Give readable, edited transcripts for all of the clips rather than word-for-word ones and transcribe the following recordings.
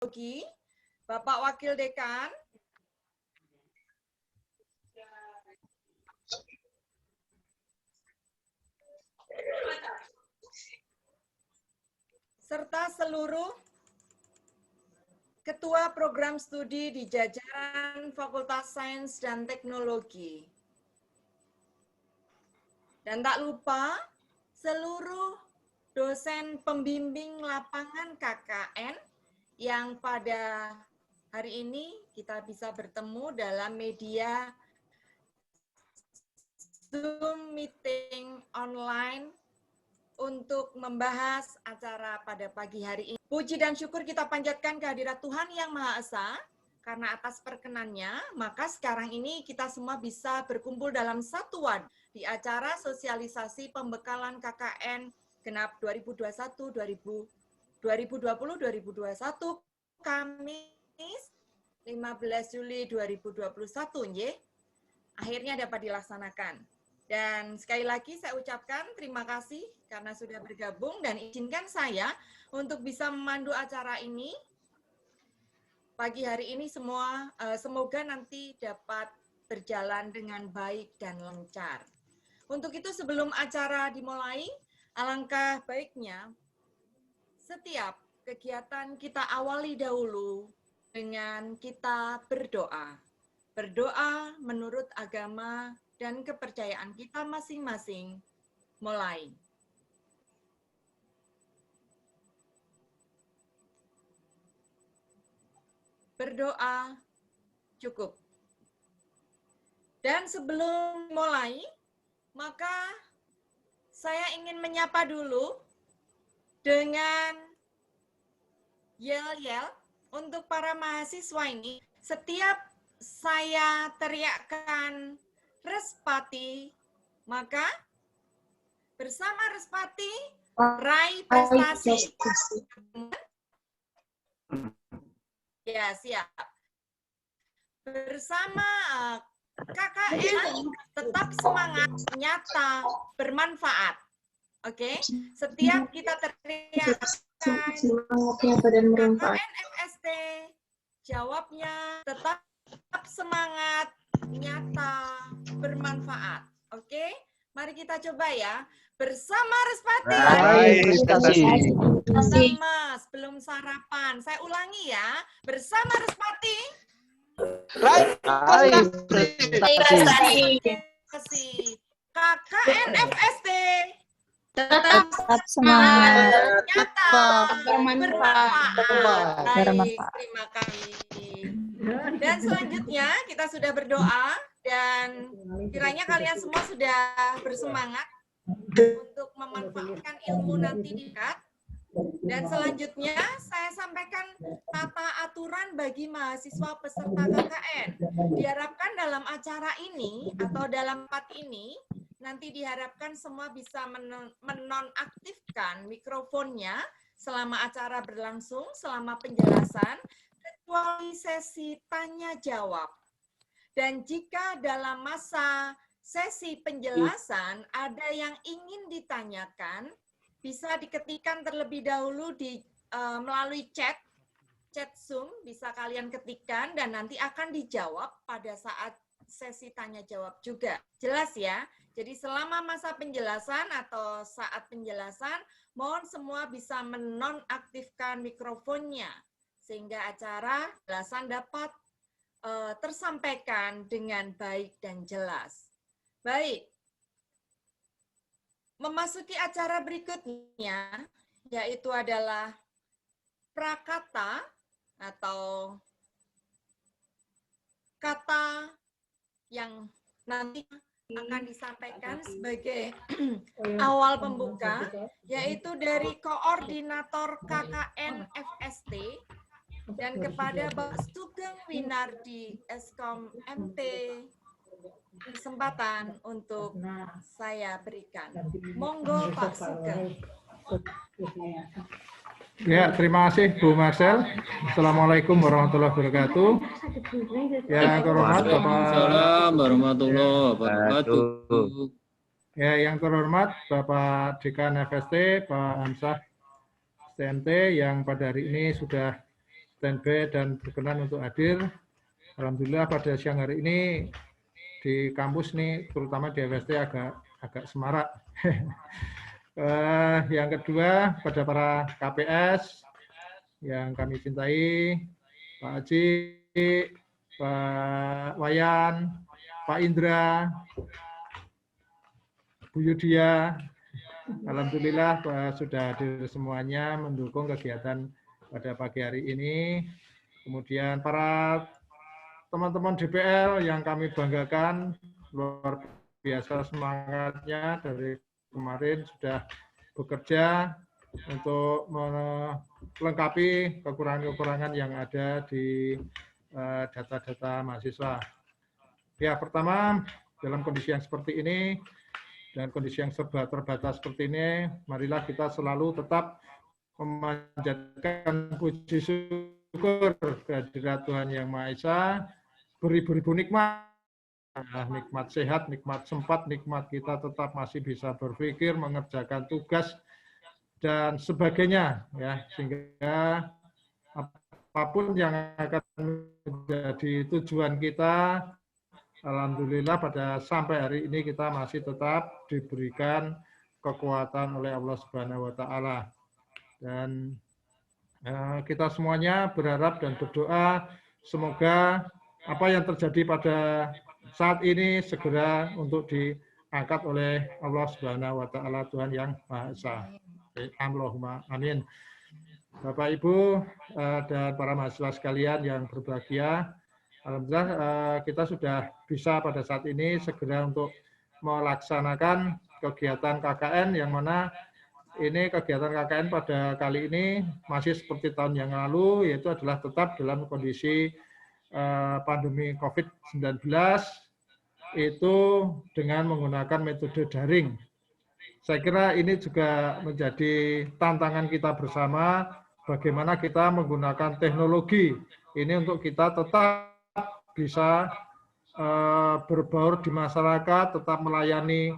Teknologi, Bapak Wakil Dekan, serta seluruh Ketua Program Studi di jajaran Fakultas Sains dan Teknologi. Dan tak lupa seluruh dosen pembimbing lapangan KKN yang pada hari ini kita bisa bertemu dalam media Zoom meeting online untuk membahas acara pada pagi hari ini. Puji dan syukur kita panjatkan kehadirat Tuhan Yang Maha Esa, karena atas perkenannya, maka sekarang ini kita semua bisa berkumpul dalam satu wadah di acara sosialisasi pembekalan KKN Genap 2020-2021 Kamis 15 Juli 2021, akhirnya dapat dilaksanakan. Dan sekali lagi saya ucapkan terima kasih karena sudah bergabung dan izinkan saya untuk bisa memandu acara ini pagi hari ini semua. Semoga nanti dapat berjalan dengan baik dan lancar. Untuk itu sebelum acara dimulai, alangkah baiknya setiap kegiatan kita awali dahulu dengan kita berdoa. Berdoa menurut agama dan kepercayaan kita masing-masing. Mulai. Berdoa cukup. Dan sebelum mulai, maka saya ingin menyapa dulu dengan yel-yel untuk para mahasiswa ini. Setiap saya teriakkan Respati, maka bersama Respati raih prestasi. Ya, siap. Bersama KKN tetap semangat, nyata, bermanfaat. Oke, setiap kita teriakkan KKN FST, jawabnya tetap semangat, nyata, bermanfaat. Oke, mari kita coba ya. Bersama Respati. Bersama sebelum sarapan. Saya ulangi ya. Bersama Respati. KKN FST. Tetap semangat, nyata, bermanfaat. Baik, terima kasih. Dan selanjutnya kita sudah berdoa dan kiranya kalian semua sudah bersemangat untuk memanfaatkan ilmu nanti di dekat. Dan selanjutnya saya sampaikan tata aturan bagi mahasiswa peserta KKN. Diharapkan dalam acara ini atau dalam part ini nanti diharapkan semua bisa menonaktifkan mikrofonnya selama acara berlangsung, selama penjelasan, kecuali sesi tanya jawab. Dan jika dalam masa sesi penjelasan ada yang ingin ditanyakan, bisa diketikkan terlebih dahulu melalui chat Zoom, bisa kalian ketikkan dan nanti akan dijawab pada saat sesi tanya jawab juga. Jelas ya? Jadi selama masa penjelasan atau saat penjelasan, mohon semua bisa menonaktifkan mikrofonnya sehingga acara penjelasan dapat tersampaikan dengan baik dan jelas. Baik. Memasuki acara berikutnya, yaitu adalah prakata atau kata yang nanti akan disampaikan sebagai awal pembuka, yaitu dari koordinator KKN FST dan kepada Pak Sugeng Winardi Eskom MT. Kesempatan untuk saya berikan. Monggo Pak Sugeng. Ya, terima kasih Bu Marcel. Assalamualaikum warahmatullahi wabarakatuh. Yang terhormat Bapak warahmatullahi wabarakatuh. Ya, yang terhormat Bapak Dekan FST, Pak Hamzah STMT yang pada hari ini sudah standby dan berkenan untuk hadir. Alhamdulillah pada siang hari ini di kampus nih, terutama di FST agak semarak. Yang kedua, pada para KPS yang kami cintai, Pak Haji, Pak Wayan, Pak Indra, Bu Yudia, alhamdulillah sudah hadir semuanya mendukung kegiatan pada pagi hari ini. Kemudian para teman-teman DPL yang kami banggakan, luar biasa semangatnya dari kemarin sudah bekerja untuk melengkapi kekurangan-kekurangan yang ada di data-data mahasiswa. Ya, pertama, dalam kondisi yang seperti ini, dan kondisi yang serba terbatas seperti ini, marilah kita selalu tetap memanjatkan puji syukur kehadirat Tuhan Yang Maha Esa, beribu-ribu nikmat, nikmat sehat, nikmat sempat, nikmat kita tetap masih bisa berpikir, mengerjakan tugas, dan sebagainya, ya, sehingga apapun yang akan menjadi tujuan kita, alhamdulillah pada sampai hari ini kita masih tetap diberikan kekuatan oleh Allah Subhanahu wa taala. Dan kita semuanya berharap dan berdoa semoga apa yang terjadi pada saat ini segera untuk diangkat oleh Allah Subhanahu wa taala, Tuhan Yang Maha Esa. Allahumma amin. Bapak Ibu dan para mahasiswa sekalian yang berbahagia, alhamdulillah kita sudah bisa pada saat ini segera untuk melaksanakan kegiatan KKN, yang mana ini kegiatan KKN pada kali ini masih seperti tahun yang lalu, yaitu adalah tetap dalam kondisi pandemi COVID-19, itu dengan menggunakan metode daring. Saya kira ini juga menjadi tantangan kita bersama, bagaimana kita menggunakan teknologi ini untuk kita tetap bisa berbaur di masyarakat, tetap melayani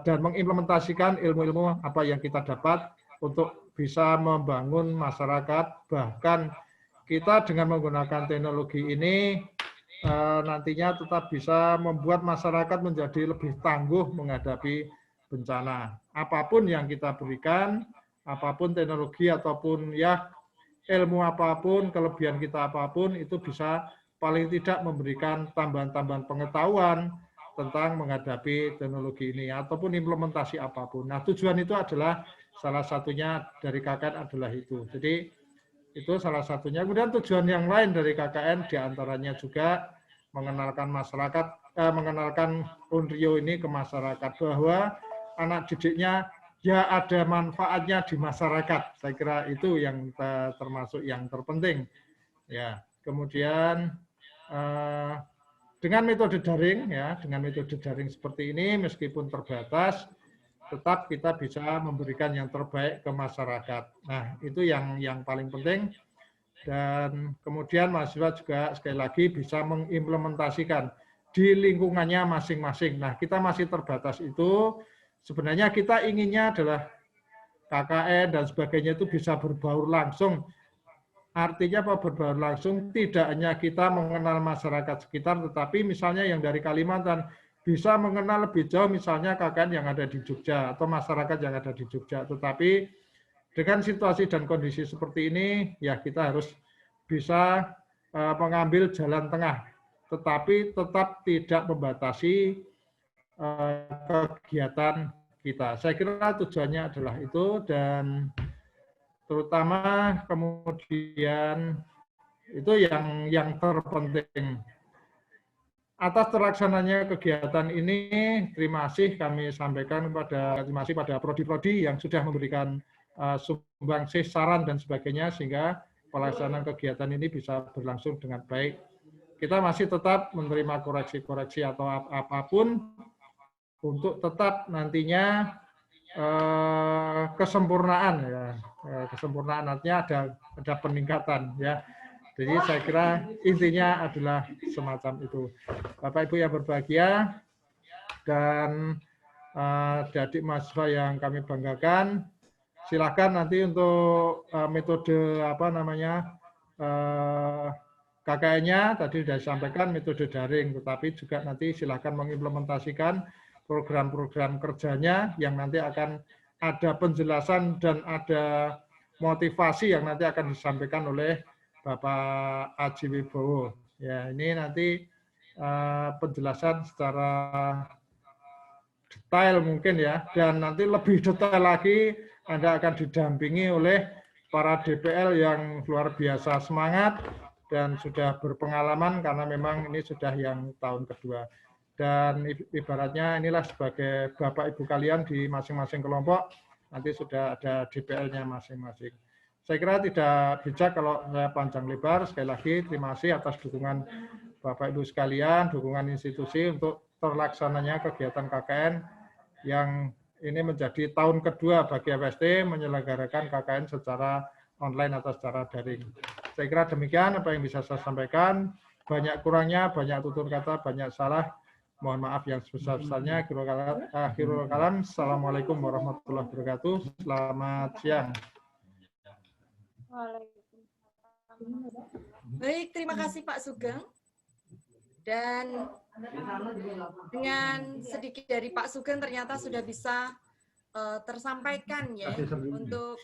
dan mengimplementasikan ilmu-ilmu apa yang kita dapat untuk bisa membangun masyarakat. Bahkan kita dengan menggunakan teknologi ini nantinya tetap bisa membuat masyarakat menjadi lebih tangguh menghadapi bencana. Apapun yang kita berikan, apapun teknologi ataupun ya ilmu apapun, kelebihan kita apapun, itu bisa paling tidak memberikan tambahan-tambahan pengetahuan tentang menghadapi teknologi ini ataupun implementasi apapun. Nah, tujuan itu adalah salah satunya dari KKN adalah itu. Jadi itu salah satunya. Kemudian tujuan yang lain dari KKN diantaranya juga mengenalkan masyarakat, mengenalkan Unrio ini ke masyarakat, bahwa anak didiknya ya ada manfaatnya di masyarakat. Saya kira itu yang termasuk yang terpenting. Ya, kemudian dengan metode daring, ya, dengan metode daring seperti ini, meskipun terbatas, tetap kita bisa memberikan yang terbaik ke masyarakat. Nah, itu yang paling penting. Dan kemudian mahasiswa juga sekali lagi bisa mengimplementasikan di lingkungannya masing-masing. Nah, kita masih terbatas itu. Sebenarnya kita inginnya adalah KKN dan sebagainya itu bisa berbaur langsung. Artinya apa berbaur langsung? Tidak hanya kita mengenal masyarakat sekitar, tetapi misalnya yang dari Kalimantan bisa mengenal lebih jauh misalnya KKN yang ada di Jogja atau masyarakat yang ada di Jogja. Tetapi dengan situasi dan kondisi seperti ini, ya kita harus bisa mengambil jalan tengah, tetapi tetap tidak membatasi kegiatan kita. Saya kira tujuannya adalah itu, dan terutama kemudian itu yang terpenting. Atas terlaksananya kegiatan ini, terima kasih kami sampaikan pada prodi-prodi yang sudah memberikan sumbangsih, saran dan sebagainya, sehingga pelaksanaan kegiatan ini bisa berlangsung dengan baik. Kita masih tetap menerima koreksi-koreksi atau apapun untuk tetap nantinya kesempurnaan, ya, kesempurnaan artinya ada peningkatan, ya. Jadi saya kira intinya adalah semacam itu. Bapak Ibu yang berbahagia dan adik mahasiswa yang kami banggakan, silakan nanti untuk metode KKN-nya tadi sudah disampaikan metode daring, tetapi juga nanti silakan mengimplementasikan program-program kerjanya yang nanti akan ada penjelasan dan ada motivasi yang nanti akan disampaikan oleh Bapak Aji Wibowo. Ya, ini nanti penjelasan secara detail mungkin ya, dan nanti lebih detail lagi Anda akan didampingi oleh para DPL yang luar biasa semangat dan sudah berpengalaman karena memang ini sudah yang tahun kedua. Dan ibaratnya inilah sebagai Bapak Ibu kalian di masing-masing kelompok, nanti sudah ada DPL-nya masing-masing. Saya kira tidak bijak kalau saya panjang lebar. Sekali lagi terima kasih atas dukungan Bapak Ibu sekalian, dukungan institusi untuk terlaksananya kegiatan KKN yang ini menjadi tahun kedua bagi FST menyelenggarakan KKN secara online atau secara daring. Saya kira demikian apa yang bisa saya sampaikan. Banyak kurangnya, banyak tutur kata, banyak salah. Mohon maaf yang sebesar-besarnya. Akhirul kalam. Assalamualaikum warahmatullahi wabarakatuh. Selamat siang. Baik, terima kasih Pak Sugeng. Dan dengan sedikit dari Pak Sugeng ternyata sudah bisa tersampaikan ya untuk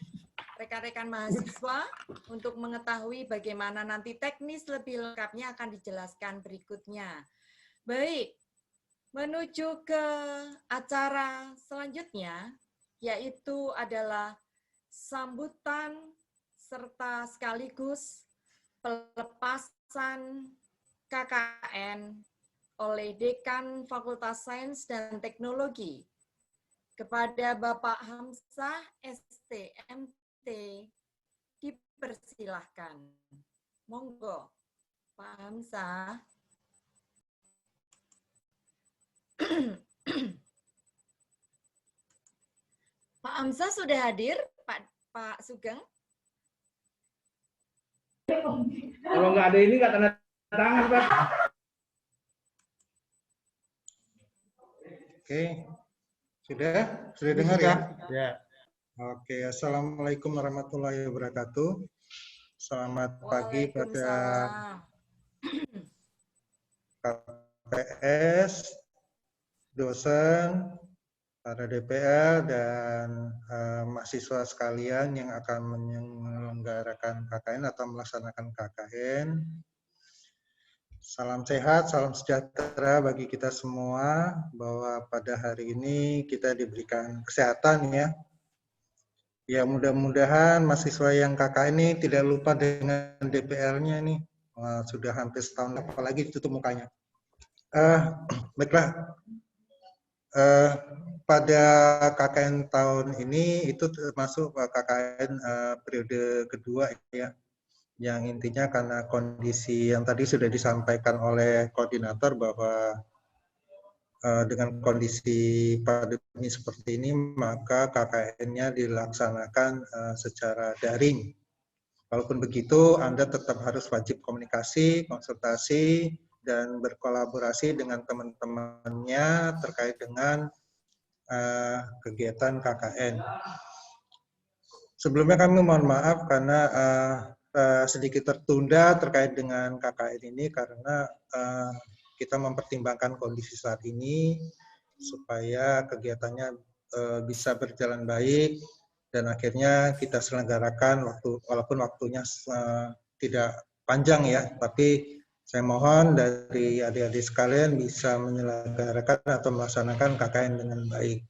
rekan-rekan mahasiswa untuk mengetahui bagaimana nanti teknis lebih lengkapnya akan dijelaskan berikutnya. Baik, menuju ke acara selanjutnya yaitu adalah sambutan serta sekaligus pelepasan KKN oleh Dekan Fakultas Sains dan Teknologi kepada Bapak Hamzah STMT dipersilahkan. Monggo, Pak Hamzah. Pak Hamzah sudah hadir, Pak Sugeng? Kalau nggak ada ini nggak tanda tangan, Pak. Oke, sudah dengar ya? Ya. Oke, assalamualaikum warahmatullahi wabarakatuh. Selamat pagi pada KPS, dosen, para DPL dan mahasiswa sekalian yang akan menyelenggarakan KKN atau melaksanakan KKN. Salam sehat, salam sejahtera bagi kita semua, bahwa pada hari ini kita diberikan kesehatan ya. Ya mudah-mudahan mahasiswa yang KKN ini tidak lupa dengan DPL-nya nih. Wah, sudah hampir setahun, apalagi ditutup mukanya. Baiklah, pada KKN tahun ini itu termasuk KKN periode kedua ya. Yang intinya karena kondisi yang tadi sudah disampaikan oleh koordinator bahwa dengan kondisi pandemi seperti ini maka KKN-nya dilaksanakan secara daring. Walaupun begitu, Anda tetap harus wajib komunikasi, konsultasi, dan berkolaborasi dengan teman-temannya terkait dengan kegiatan KKN. Sebelumnya kami mohon maaf karena sedikit tertunda terkait dengan KKN ini karena kita mempertimbangkan kondisi saat ini supaya kegiatannya bisa berjalan baik dan akhirnya kita selenggarakan walaupun waktunya tidak panjang ya, tapi saya mohon dari adik-adik sekalian bisa menyelenggarakan atau melaksanakan KKN dengan baik.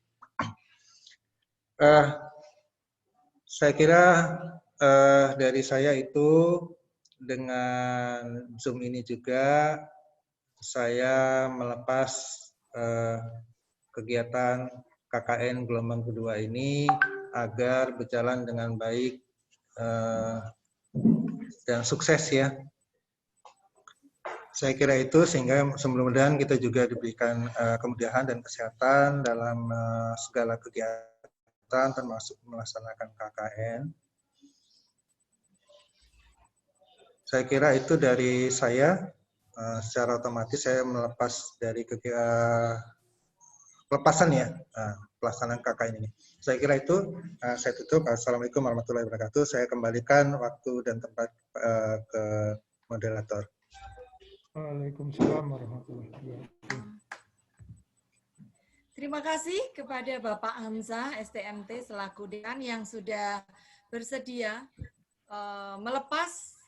Saya kira dari saya itu dengan Zoom ini juga saya melepas kegiatan KKN gelombang kedua ini agar berjalan dengan baik dan sukses ya. Saya kira itu sehingga mudah-mudahan kita juga diberikan kemudahan dan kesehatan dalam segala kegiatan termasuk melaksanakan KKN. Saya kira itu dari saya. Secara otomatis saya melepas dari pelepasan ya, pelaksanaan KKN ini. Saya kira itu, saya tutup. Assalamualaikum warahmatullahi wabarakatuh. Saya kembalikan waktu dan tempat ke moderator. Waalaikumsalam warahmatullahi wabarakatuh. Terima kasih kepada Bapak Hamzah STMT selaku Dekan yang sudah bersedia melepas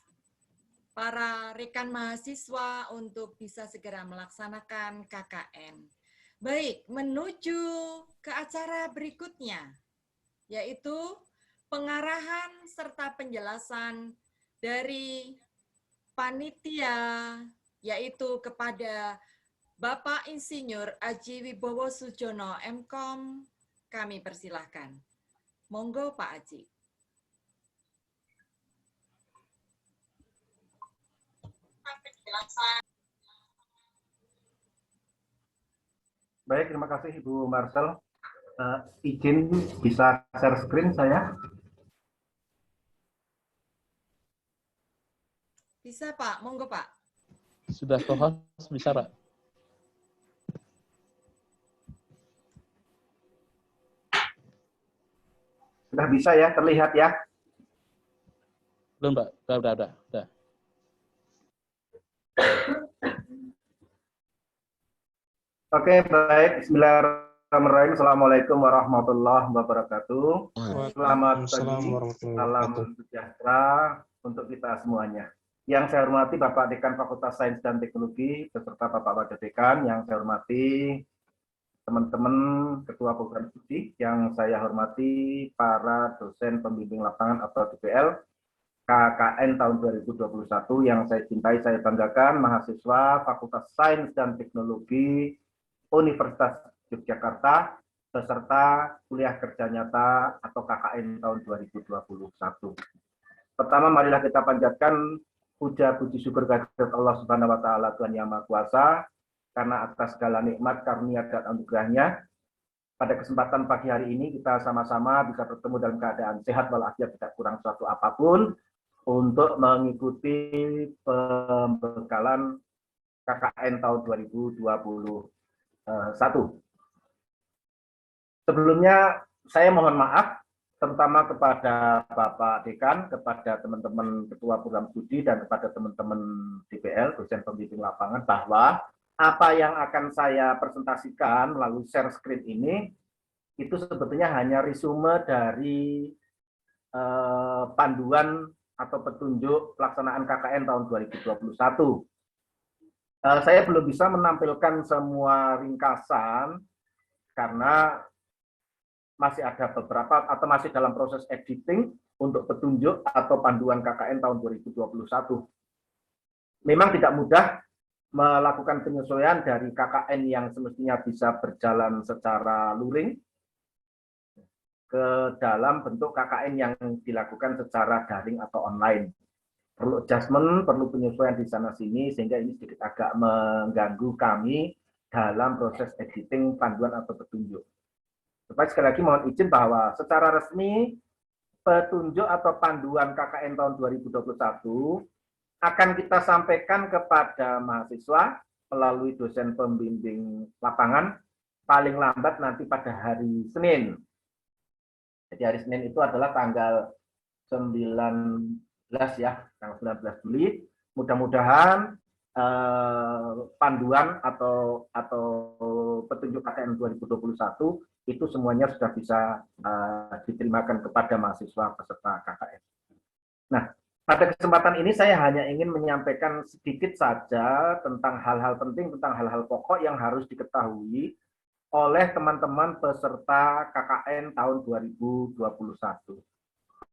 para rekan mahasiswa untuk bisa segera melaksanakan KKN. Baik, menuju ke acara berikutnya, yaitu pengarahan serta penjelasan dari panitia, yaitu kepada Bapak Insinyur Aji Wibowo Sujono, MKOM, kami persilahkan. Monggo Pak Aji. Baik, terima kasih Ibu Marcel. Izin bisa share screen saya? Bisa Pak, monggo Pak. Sudah co-host, bisa Pak? Sudah bisa ya, terlihat ya? Belum Pak, udah. Oke, baik. Bismillahirrahmanirrahim. Assalamualaikum warahmatullahi wabarakatuh. Selamat pagi, salam sejahtera untuk kita semuanya. Yang saya hormati Bapak Dekan Fakultas Sains dan Teknologi, beserta Bapak Wakil Dekan, yang saya hormati teman-teman Ketua Program Studi, yang saya hormati para dosen pembimbing lapangan atau DPL, KKN tahun 2021 yang saya cintai, saya banggakan, mahasiswa Fakultas Sains dan Teknologi Universitas Yogyakarta, beserta kuliah kerja nyata atau KKN tahun 2021. Pertama, marilah kita panjatkan puja puji syukur kehadirat Allah Subhanahu wa taala, Tuhan Yang Maha Kuasa, karena atas segala nikmat, karunia dan anugerahnya. Pada kesempatan pagi hari ini kita sama-sama bisa bertemu dalam keadaan sehat walafiat, tidak kurang suatu apapun, untuk mengikuti pembekalan KKN tahun 2021. Sebelumnya saya mohon maaf terutama kepada Bapak Dekan, kepada teman-teman Ketua Program Studi, dan kepada teman-teman DPL, dosen pembimbing lapangan, bahwa apa yang akan saya presentasikan melalui share screen ini itu sebetulnya hanya resume dari panduan atau petunjuk pelaksanaan KKN tahun 2021. Saya belum bisa menampilkan semua ringkasan karena masih ada beberapa atau masih dalam proses editing untuk petunjuk atau panduan KKN tahun 2021. Memang tidak mudah melakukan penyesuaian dari KKN yang semestinya bisa berjalan secara luring ke dalam bentuk KKN yang dilakukan secara daring atau online. Perlu adjustment, perlu penyesuaian di sana-sini, sehingga ini sedikit agak mengganggu kami dalam proses editing panduan atau petunjuk. Supaya sekali lagi mohon izin bahwa secara resmi petunjuk atau panduan KKN tahun 2021 akan kita sampaikan kepada mahasiswa melalui dosen pembimbing lapangan paling lambat nanti pada hari Senin. Jadi hari Senin itu adalah tanggal 19 ya, tanggal 19 Juli. Mudah-mudahan panduan atau petunjuk KKN 2021 itu semuanya sudah bisa diterimakan kepada mahasiswa peserta KKN. Nah, pada kesempatan ini saya hanya ingin menyampaikan sedikit saja tentang hal-hal penting, tentang hal-hal pokok yang harus diketahui oleh teman-teman peserta KKN tahun 2021.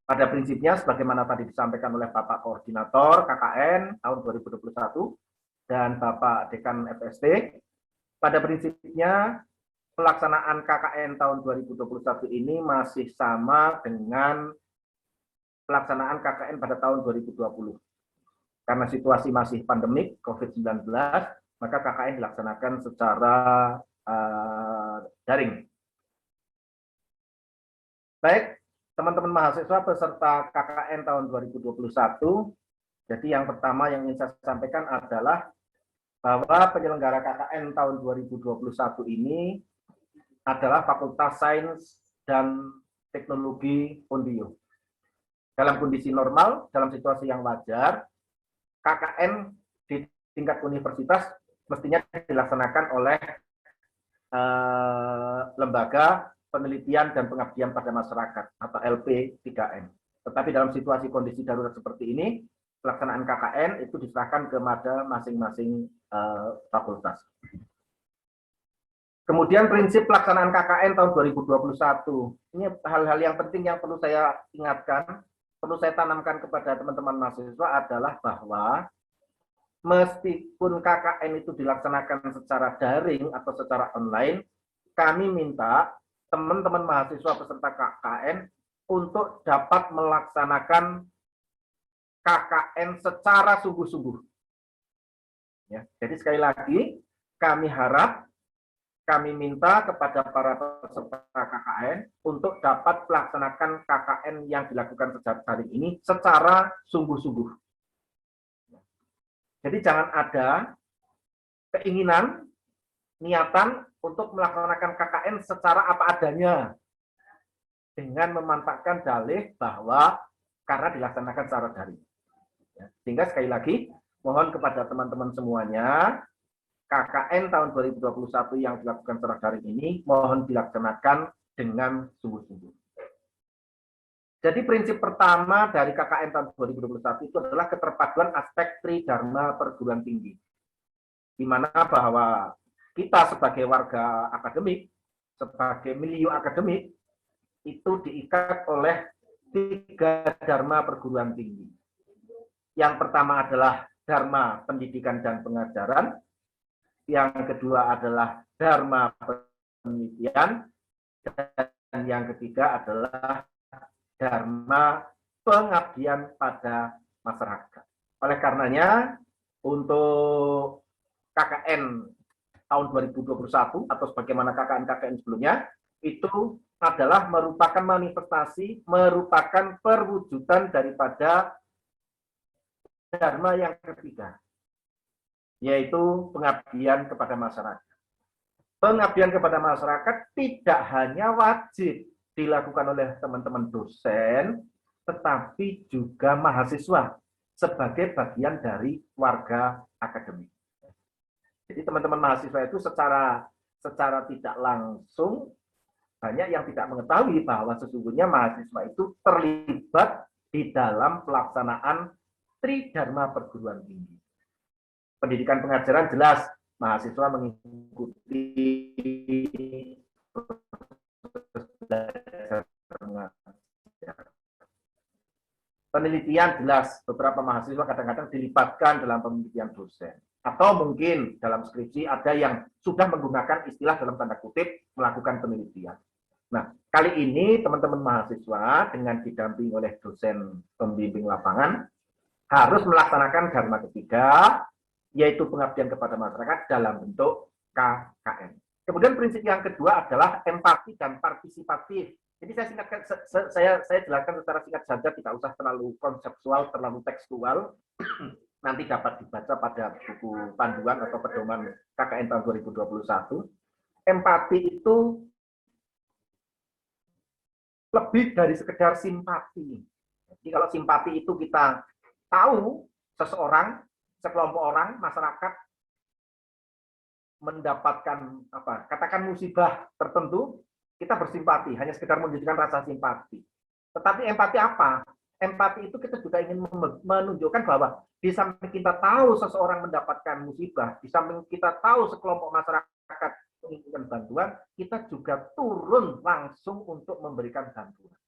Pada prinsipnya, sebagaimana tadi disampaikan oleh Bapak Koordinator KKN tahun 2021 dan Bapak Dekan FST, pada prinsipnya pelaksanaan KKN tahun 2021 ini masih sama dengan pelaksanaan KKN pada tahun 2020. Karena situasi masih pandemik COVID-19, maka KKN dilaksanakan secara daring. Baik, teman-teman mahasiswa peserta KKN tahun 2021, jadi yang pertama yang ingin saya sampaikan adalah bahwa penyelenggara KKN tahun 2021 ini adalah Fakultas Sains dan Teknologi Undiyo. Dalam kondisi normal, dalam situasi yang wajar, KKN di tingkat universitas mestinya dilaksanakan oleh Lembaga Penelitian dan Pengabdian pada Masyarakat atau LP3M. Tetapi dalam situasi kondisi darurat seperti ini, pelaksanaan KKN itu diserahkan kepada masing-masing fakultas. Kemudian prinsip pelaksanaan KKN tahun 2021. Ini hal-hal yang penting yang perlu saya ingatkan, perlu saya tanamkan kepada teman-teman mahasiswa adalah bahwa meskipun KKN itu dilaksanakan secara daring atau secara online, kami minta teman-teman mahasiswa peserta KKN untuk dapat melaksanakan KKN secara sungguh-sungguh. Ya, jadi sekali lagi, kami minta kepada para peserta KKN untuk dapat melaksanakan KKN yang dilakukan sejak hari ini secara sungguh-sungguh. Jadi jangan ada keinginan, niatan untuk melaksanakan KKN secara apa adanya dengan memanfaatkan dalih bahwa karena dilaksanakan secara daring. Sehingga sekali lagi, mohon kepada teman-teman semuanya, KKN tahun 2021 yang dilakukan secara daring ini mohon dilaksanakan dengan sungguh-sungguh. Jadi prinsip pertama dari KKN tahun 2021 itu adalah keterpaduan aspek tridharma perguruan tinggi. Di mana bahwa kita sebagai warga akademik, sebagai milieu akademik, itu diikat oleh 3 dharma perguruan tinggi. Yang pertama adalah dharma pendidikan dan pengajaran, yang kedua adalah dharma penelitian, dan yang ketiga adalah dharma pengabdian pada masyarakat. Oleh karenanya, untuk KKN tahun 2021 atau sebagaimana KKN-KKN sebelumnya, itu adalah merupakan manifestasi, merupakan perwujudan daripada dharma yang ketiga, yaitu pengabdian kepada masyarakat. Pengabdian kepada masyarakat tidak hanya wajib dilakukan oleh teman-teman dosen, tetapi juga mahasiswa sebagai bagian dari warga akademik. Jadi teman-teman mahasiswa itu secara tidak langsung banyak yang tidak mengetahui bahwa sesungguhnya mahasiswa itu terlibat di dalam pelaksanaan tridharma perguruan tinggi. Pendidikan pengajaran jelas mahasiswa mengikuti penelitian jelas beberapa mahasiswa kadang-kadang dilibatkan dalam penelitian dosen. Atau mungkin dalam skripsi ada yang sudah menggunakan istilah dalam tanda kutip melakukan penelitian. Nah, kali ini teman-teman mahasiswa dengan didampingi oleh dosen pembimbing lapangan harus melaksanakan dharma ketiga, yaitu pengabdian kepada masyarakat dalam bentuk KKN. Kemudian prinsip yang kedua adalah empati dan partisipatif. Jadi saya singkatkan, saya jelaskan secara singkat saja, tidak usah terlalu konseptual, terlalu tekstual. Nanti dapat dibaca pada buku panduan atau pedoman KKN tahun 2021. Empati itu lebih dari sekedar simpati. Jadi kalau simpati itu kita tahu seseorang, sekelompok orang, masyarakat mendapatkan katakan musibah tertentu, kita bersimpati, hanya sekedar menunjukkan rasa simpati. Tetapi empati apa? Empati itu kita juga ingin menunjukkan bahwa di samping kita tahu seseorang mendapatkan musibah, di samping kita tahu sekelompok masyarakat menginginkan bantuan, kita juga turun langsung untuk memberikan bantuan.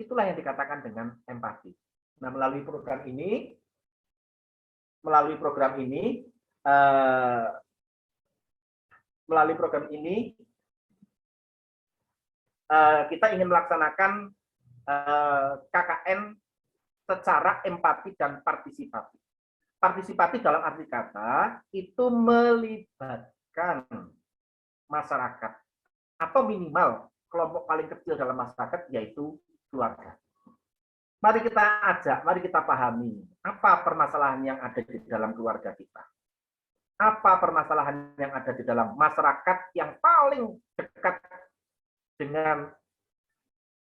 Itulah yang dikatakan dengan empati. Nah, melalui program ini kita ingin melaksanakan KKN secara empati dan partisipatif. Partisipatif dalam arti kata itu melibatkan masyarakat atau minimal kelompok paling kecil dalam masyarakat yaitu keluarga. Mari kita ajak, mari kita pahami apa permasalahan yang ada di dalam keluarga kita. Apa permasalahan yang ada di dalam masyarakat yang paling dekat dengan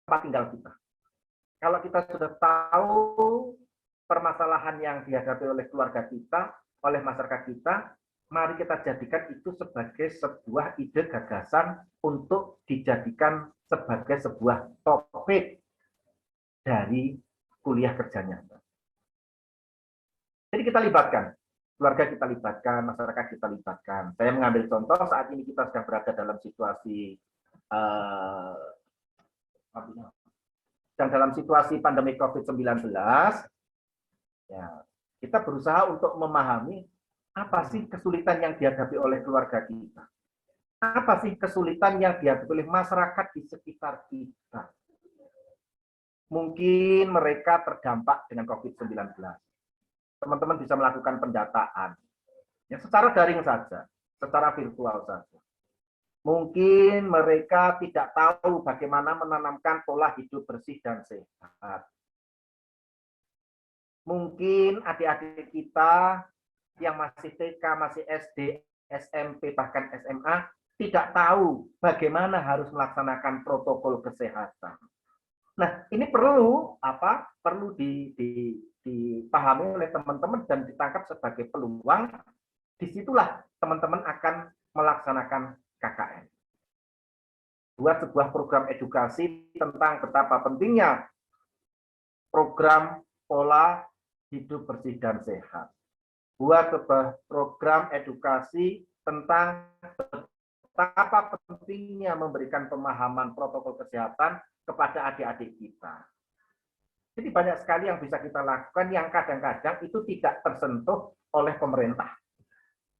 tempat tinggal kita. Kalau kita sudah tahu permasalahan yang dihadapi oleh keluarga kita, oleh masyarakat kita, mari kita jadikan itu sebagai sebuah ide gagasan untuk dijadikan sebagai sebuah topik dari kuliah kerja nyata. Jadi kita libatkan, keluarga kita libatkan, masyarakat kita libatkan. Saya mengambil contoh saat ini kita sedang berada dalam situasi pandemi COVID-19, ya, kita berusaha untuk memahami apa sih kesulitan yang dihadapi oleh keluarga kita. Apa sih kesulitan yang dihadapi oleh masyarakat di sekitar kita. Mungkin mereka terdampak dengan COVID-19. Teman-teman bisa melakukan pendataan. Ya, secara daring saja, secara virtual saja. Mungkin mereka tidak tahu bagaimana menanamkan pola hidup bersih dan sehat. Mungkin adik-adik kita yang masih TK, masih SD, SMP, bahkan SMA, tidak tahu bagaimana harus melaksanakan protokol kesehatan. Nah, ini perlu dipahami oleh teman-teman dan ditangkap sebagai peluang. Disitulah teman-teman akan melaksanakan KKN. Buat sebuah program edukasi tentang betapa pentingnya program pola hidup bersih dan sehat. Buat sebuah program edukasi tentang betapa pentingnya memberikan pemahaman protokol kesehatan kepada adik-adik kita. Jadi banyak sekali yang bisa kita lakukan yang kadang-kadang itu tidak tersentuh oleh pemerintah.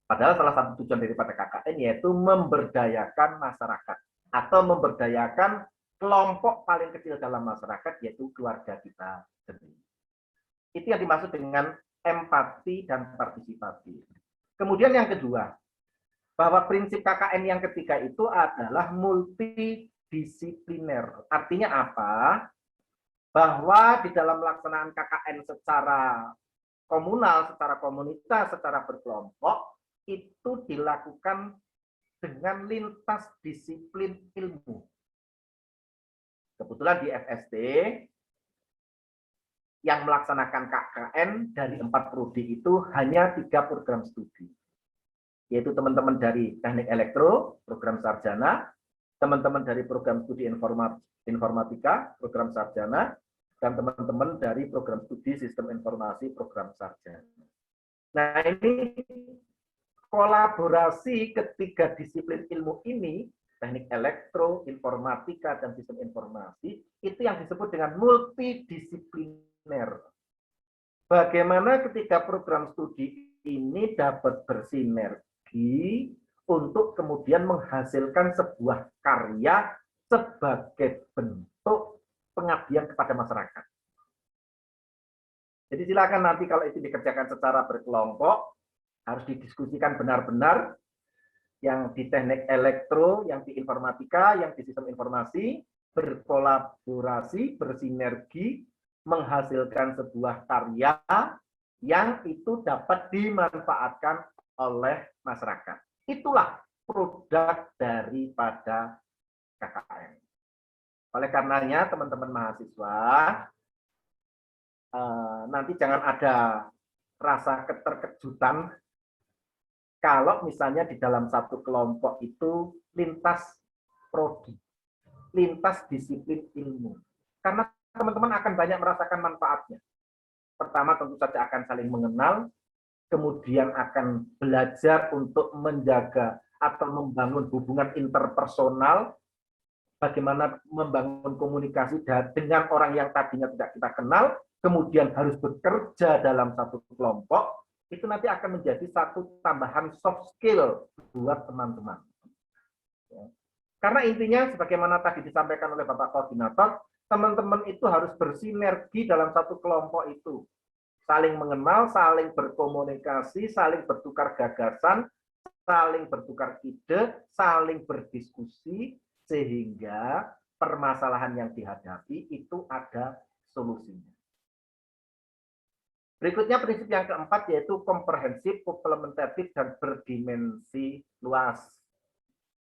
Padahal salah satu tujuan daripada KKN yaitu memberdayakan masyarakat atau memberdayakan kelompok paling kecil dalam masyarakat yaitu keluarga kita sendiri. Itu yang dimaksud dengan empati dan partisipatif. Kemudian yang kedua, bahwa prinsip KKN yang ketiga itu adalah multidisipliner. Artinya apa? Bahwa di dalam pelaksanaan KKN secara komunal, secara komunitas, secara berkelompok, itu dilakukan dengan lintas disiplin ilmu. Kebetulan di FSD, yang melaksanakan KKN dari 4 prodi itu hanya 3 program studi. Yaitu teman-teman dari teknik elektro, program sarjana, teman-teman dari program studi informatika, program sarjana, dan teman-teman dari program studi sistem informasi, program sarjana. Nah, ini kolaborasi ketiga disiplin ilmu ini, teknik elektro, informatika, dan sistem informasi, itu yang disebut dengan multidisipliner. Bagaimana ketika program studi ini dapat bersinergi untuk kemudian menghasilkan sebuah karya sebagai bentuk pengabdian kepada masyarakat. Jadi silakan nanti kalau itu dikerjakan secara berkelompok, harus didiskusikan benar-benar, yang di teknik elektro, yang di informatika, yang di sistem informasi, berkolaborasi, bersinergi, menghasilkan sebuah karya yang itu dapat dimanfaatkan oleh masyarakat. Itulah produk daripada KKN. Oleh karenanya, teman-teman mahasiswa, nanti jangan ada rasa keterkejutan kalau misalnya di dalam satu kelompok itu lintas prodi, lintas disiplin ilmu. Karena teman-teman akan banyak merasakan manfaatnya. Pertama tentu saja akan saling mengenal, kemudian akan belajar untuk menjaga atau membangun hubungan interpersonal, bagaimana membangun komunikasi dengan orang yang tadinya tidak kita kenal, kemudian harus bekerja dalam satu kelompok, itu nanti akan menjadi satu tambahan soft skill buat teman-teman. Karena intinya, sebagaimana tadi disampaikan oleh Bapak Koordinator, teman-teman itu harus bersinergi dalam satu kelompok itu. Saling mengenal, saling berkomunikasi, saling bertukar gagasan, saling bertukar ide, saling berdiskusi, sehingga permasalahan yang dihadapi itu ada solusinya. Berikutnya prinsip yang keempat yaitu komprehensif, komplementatif, dan berdimensi luas.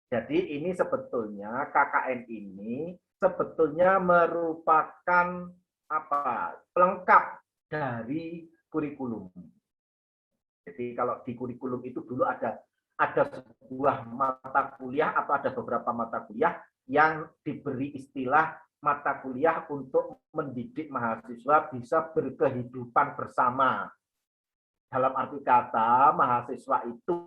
Jadi ini sebetulnya KKN ini sebetulnya merupakan pelengkap dari kurikulum. Jadi kalau di kurikulum itu dulu ada sebuah mata kuliah atau ada beberapa mata kuliah yang diberi istilah mata kuliah untuk mendidik mahasiswa bisa berkehidupan bersama. Dalam arti kata, mahasiswa itu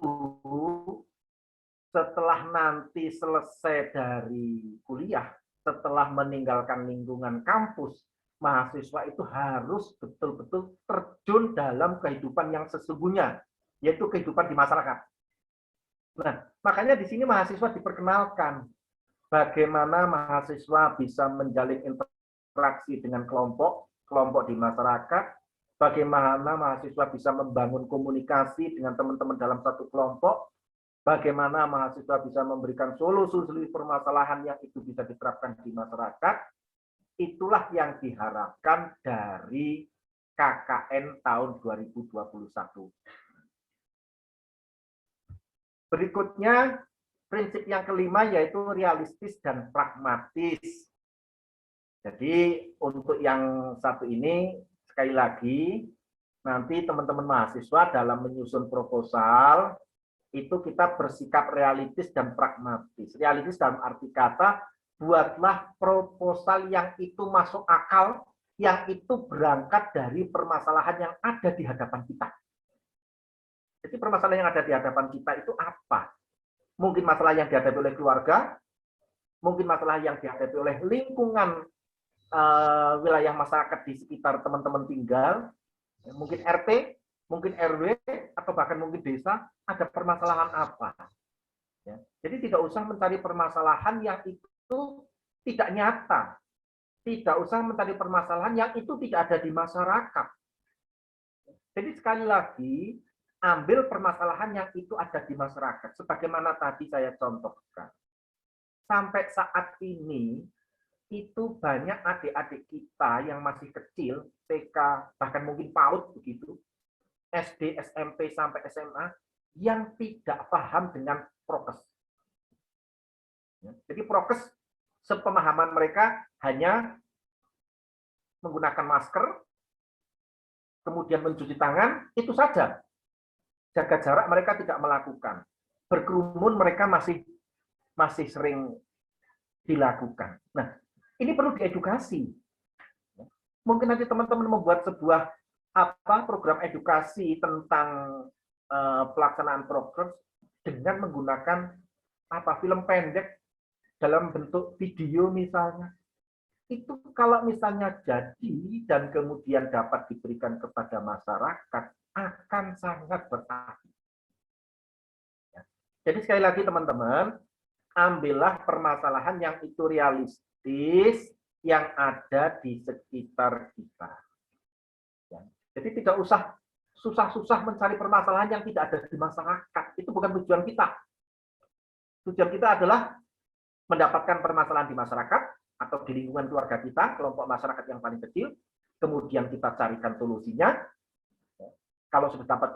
setelah nanti selesai dari kuliah, setelah meninggalkan lingkungan kampus, mahasiswa itu harus betul-betul terjun dalam kehidupan yang sesungguhnya, yaitu kehidupan di masyarakat. Nah, makanya di sini mahasiswa diperkenalkan bagaimana mahasiswa bisa menjalin interaksi dengan kelompok di masyarakat, bagaimana mahasiswa bisa membangun komunikasi dengan teman-teman dalam satu kelompok, bagaimana mahasiswa bisa memberikan solusi permasalahan yang itu bisa diterapkan di masyarakat. Itulah yang diharapkan dari KKN tahun 2021. Berikutnya, prinsip yang kelima yaitu realistis dan pragmatis. Jadi untuk yang satu ini, sekali lagi, nanti teman-teman mahasiswa dalam menyusun proposal, itu kita bersikap realistis dan pragmatis. Realistis dalam arti kata, buatlah proposal yang itu masuk akal, yang itu berangkat dari permasalahan yang ada di hadapan kita. Jadi permasalahan yang ada di hadapan kita itu apa? Mungkin masalah yang dihadapi oleh keluarga, mungkin masalah yang dihadapi oleh lingkungan wilayah masyarakat di sekitar teman-teman tinggal, mungkin RT, mungkin RW, atau bahkan mungkin desa, ada permasalahan apa. Ya. Jadi tidak usah mencari permasalahan yang itu tidak nyata. Tidak usah mencari permasalahan yang itu tidak ada di masyarakat. Jadi sekali lagi, ambil permasalahan yang itu ada di masyarakat. Sebagaimana tadi saya contohkan. Sampai saat ini, itu banyak adik-adik kita yang masih kecil, TK, bahkan mungkin PAUD begitu, SD, SMP, sampai SMA, yang tidak paham dengan prokes. Jadi prokes, sepemahaman mereka hanya menggunakan masker, kemudian mencuci tangan, itu saja. Jaga jarak mereka tidak melakukan. Berkerumun mereka masih sering dilakukan. Nah, ini perlu diedukasi. Mungkin nanti teman-teman membuat sebuah program edukasi tentang pelaksanaan prokes dengan menggunakan film pendek dalam bentuk video misalnya. Itu kalau misalnya jadi dan kemudian dapat diberikan kepada masyarakat, akan sangat berarti. Jadi sekali lagi teman-teman, ambillah permasalahan yang itu realistis, yang ada di sekitar kita. Jadi tidak usah susah-susah mencari permasalahan yang tidak ada di masyarakat. Itu bukan tujuan kita. Tujuan kita adalah mendapatkan permasalahan di masyarakat atau di lingkungan keluarga kita, kelompok masyarakat yang paling kecil, kemudian kita carikan solusinya. Kalau sudah dapat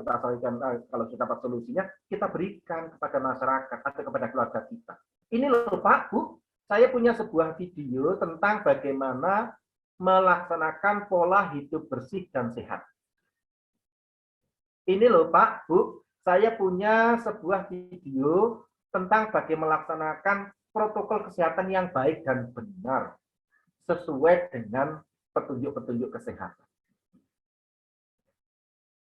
solusinya, kita berikan kepada masyarakat atau kepada keluarga kita. Ini loh Pak, Bu, saya punya sebuah video tentang bagaimana melaksanakan pola hidup bersih dan sehat. Ini loh Pak, Bu, saya punya sebuah video tentang bagaimana melaksanakan protokol kesehatan yang baik dan benar sesuai dengan petunjuk-petunjuk kesehatan.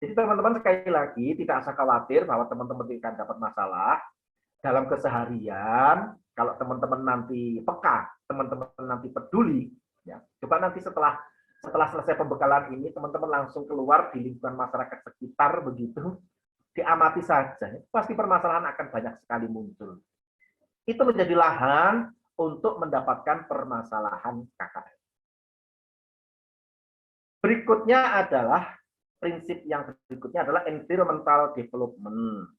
Jadi teman-teman sekali lagi tidak usah khawatir bahwa teman-teman akan dapat masalah dalam keseharian. Kalau teman-teman nanti peka, teman-teman nanti peduli, ya. Coba nanti setelah selesai pembekalan ini, teman-teman langsung keluar di lingkungan masyarakat sekitar begitu, diamati saja. Pasti permasalahan akan banyak sekali muncul. Itu menjadi lahan untuk mendapatkan permasalahan KKN. Berikutnya adalah prinsip yang berikutnya adalah environmental development.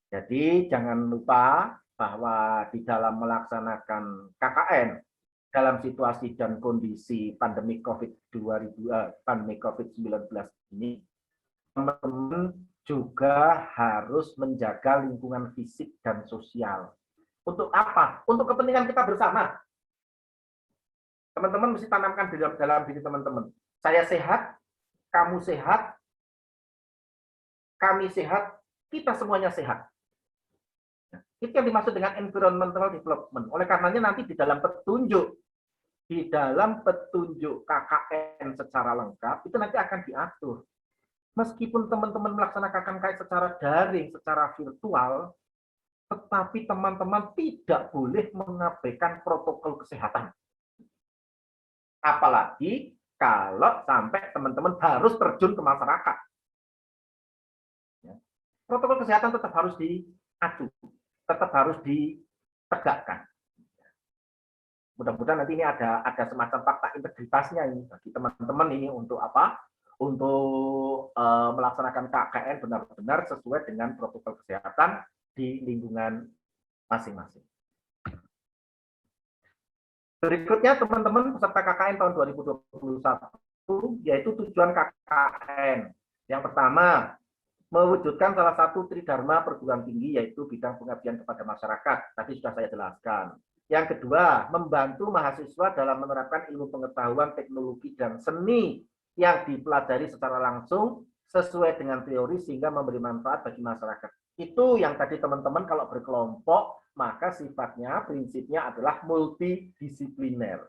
Jadi jangan lupa bahwa di dalam melaksanakan KKN dalam situasi dan kondisi pandemi COVID-19 ini, teman-teman juga harus menjaga lingkungan fisik dan sosial Untuk apa? Untuk kepentingan kita bersama. Teman-teman mesti tanamkan dalam diri teman-teman. Saya sehat, kamu sehat, kami sehat, kita semuanya sehat. Itu yang dimaksud dengan environmental development. Oleh karenanya nanti di dalam petunjuk KKN secara lengkap, itu nanti akan diatur. Meskipun teman-teman melaksanakan KKN secara daring, secara virtual, tetapi teman-teman tidak boleh mengabaikan protokol kesehatan. Apalagi kalau sampai teman-teman harus terjun ke masyarakat. Protokol kesehatan tetap harus diatur, tetap harus ditegakkan. Mudah-mudahan nanti ini ada semacam fakta integritasnya ini bagi teman-teman ini untuk apa? Untuk melaksanakan KKN benar-benar sesuai dengan protokol kesehatan di lingkungan masing-masing. Berikutnya teman-teman peserta KKN tahun 2021 yaitu tujuan KKN. Yang pertama, mewujudkan salah satu tridharma perguruan tinggi yaitu bidang pengabdian kepada masyarakat. Tadi sudah saya jelaskan. Yang kedua, membantu mahasiswa dalam menerapkan ilmu pengetahuan, teknologi, dan seni yang dipelajari secara langsung sesuai dengan teori sehingga memberi manfaat bagi masyarakat. Itu yang tadi teman-teman kalau berkelompok, maka sifatnya, prinsipnya adalah multidisipliner.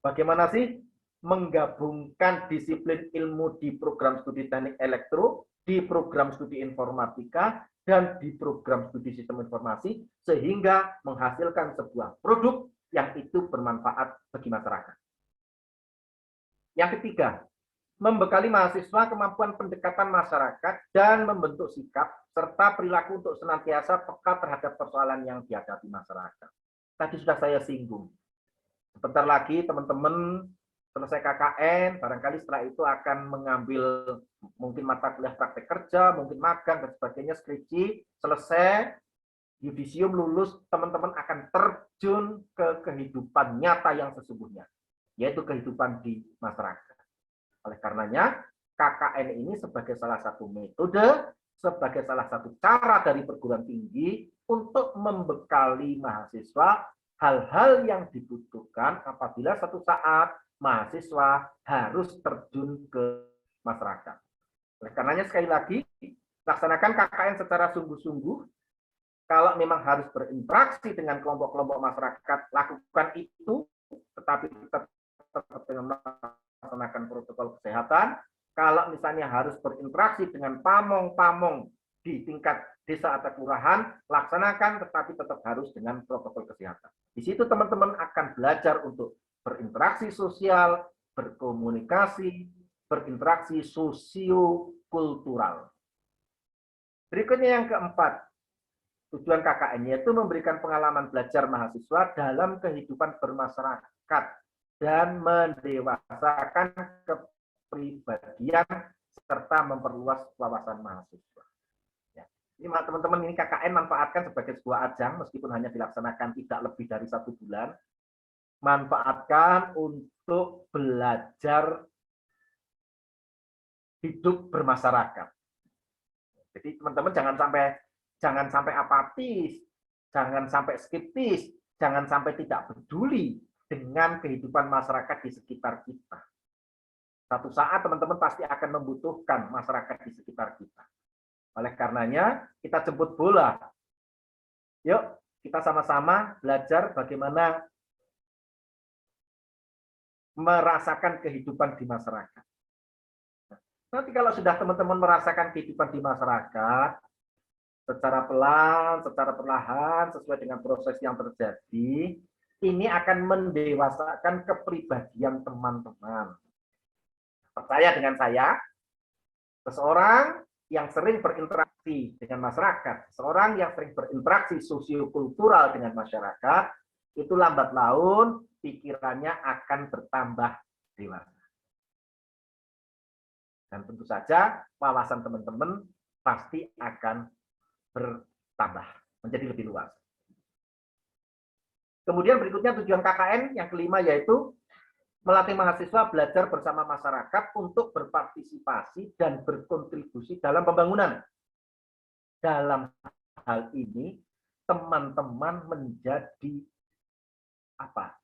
Bagaimana sih menggabungkan disiplin ilmu di program studi teknik elektro, di program studi informatika, dan di program studi sistem informasi, sehingga menghasilkan sebuah produk yang itu bermanfaat bagi masyarakat. Yang ketiga, membekali mahasiswa kemampuan pendekatan masyarakat dan membentuk sikap, serta perilaku untuk senantiasa peka terhadap persoalan yang dihadapi masyarakat. Tadi sudah saya singgung. Sebentar lagi teman-teman selesai KKN, barangkali setelah itu akan mengambil mungkin mata kuliah praktek kerja, mungkin magang, dan sebagainya, skripsi, selesai, yudisium lulus, teman-teman akan terjun ke kehidupan nyata yang sesungguhnya, yaitu kehidupan di masyarakat. Oleh karenanya, KKN ini sebagai salah satu metode, sebagai salah satu cara dari perguruan tinggi untuk membekali mahasiswa hal-hal yang dibutuhkan apabila satu saat mahasiswa harus terjun ke masyarakat. Oleh karenanya sekali lagi, laksanakan KKN secara sungguh-sungguh. Kalau memang harus berinteraksi dengan kelompok-kelompok masyarakat, lakukan itu, tetapi tetap dengan melaksanakan protokol kesehatan. Kalau misalnya harus berinteraksi dengan pamong-pamong di tingkat desa atau kelurahan, laksanakan, tetapi tetap harus dengan protokol kesehatan. Di situ teman-teman akan belajar untuk berinteraksi sosial, berkomunikasi, berinteraksi sosio-kultural. Berikutnya yang keempat, tujuan KKN yaitu memberikan pengalaman belajar mahasiswa dalam kehidupan bermasyarakat dan mendewasakan kepribadian serta memperluas wawasan mahasiswa. Ya. Ini teman-teman, ini KKN manfaatkan sebagai sebuah ajang meskipun hanya dilaksanakan tidak lebih dari 1 bulan. Manfaatkan untuk belajar hidup bermasyarakat. Jadi teman-teman jangan sampai apatis, jangan sampai skeptis, jangan sampai tidak peduli dengan kehidupan masyarakat di sekitar kita. Satu saat teman-teman pasti akan membutuhkan masyarakat di sekitar kita. Oleh karenanya kita jemput bola. Yuk kita sama-sama belajar bagaimana merasakan kehidupan di masyarakat. Nanti kalau sudah teman-teman merasakan kehidupan di masyarakat, secara pelan, secara perlahan, sesuai dengan proses yang terjadi, ini akan mendewasakan kepribadian teman-teman. Percaya dengan saya, seseorang yang sering berinteraksi dengan masyarakat, seseorang yang sering berinteraksi sosiokultural dengan masyarakat, itu lambat laun pikirannya akan bertambah dewasa. Dan tentu saja wawasan teman-teman pasti akan bertambah, menjadi lebih luas. Kemudian berikutnya tujuan KKN yang kelima yaitu melatih mahasiswa belajar bersama masyarakat untuk berpartisipasi dan berkontribusi dalam pembangunan. Dalam hal ini, teman-teman menjadi apa?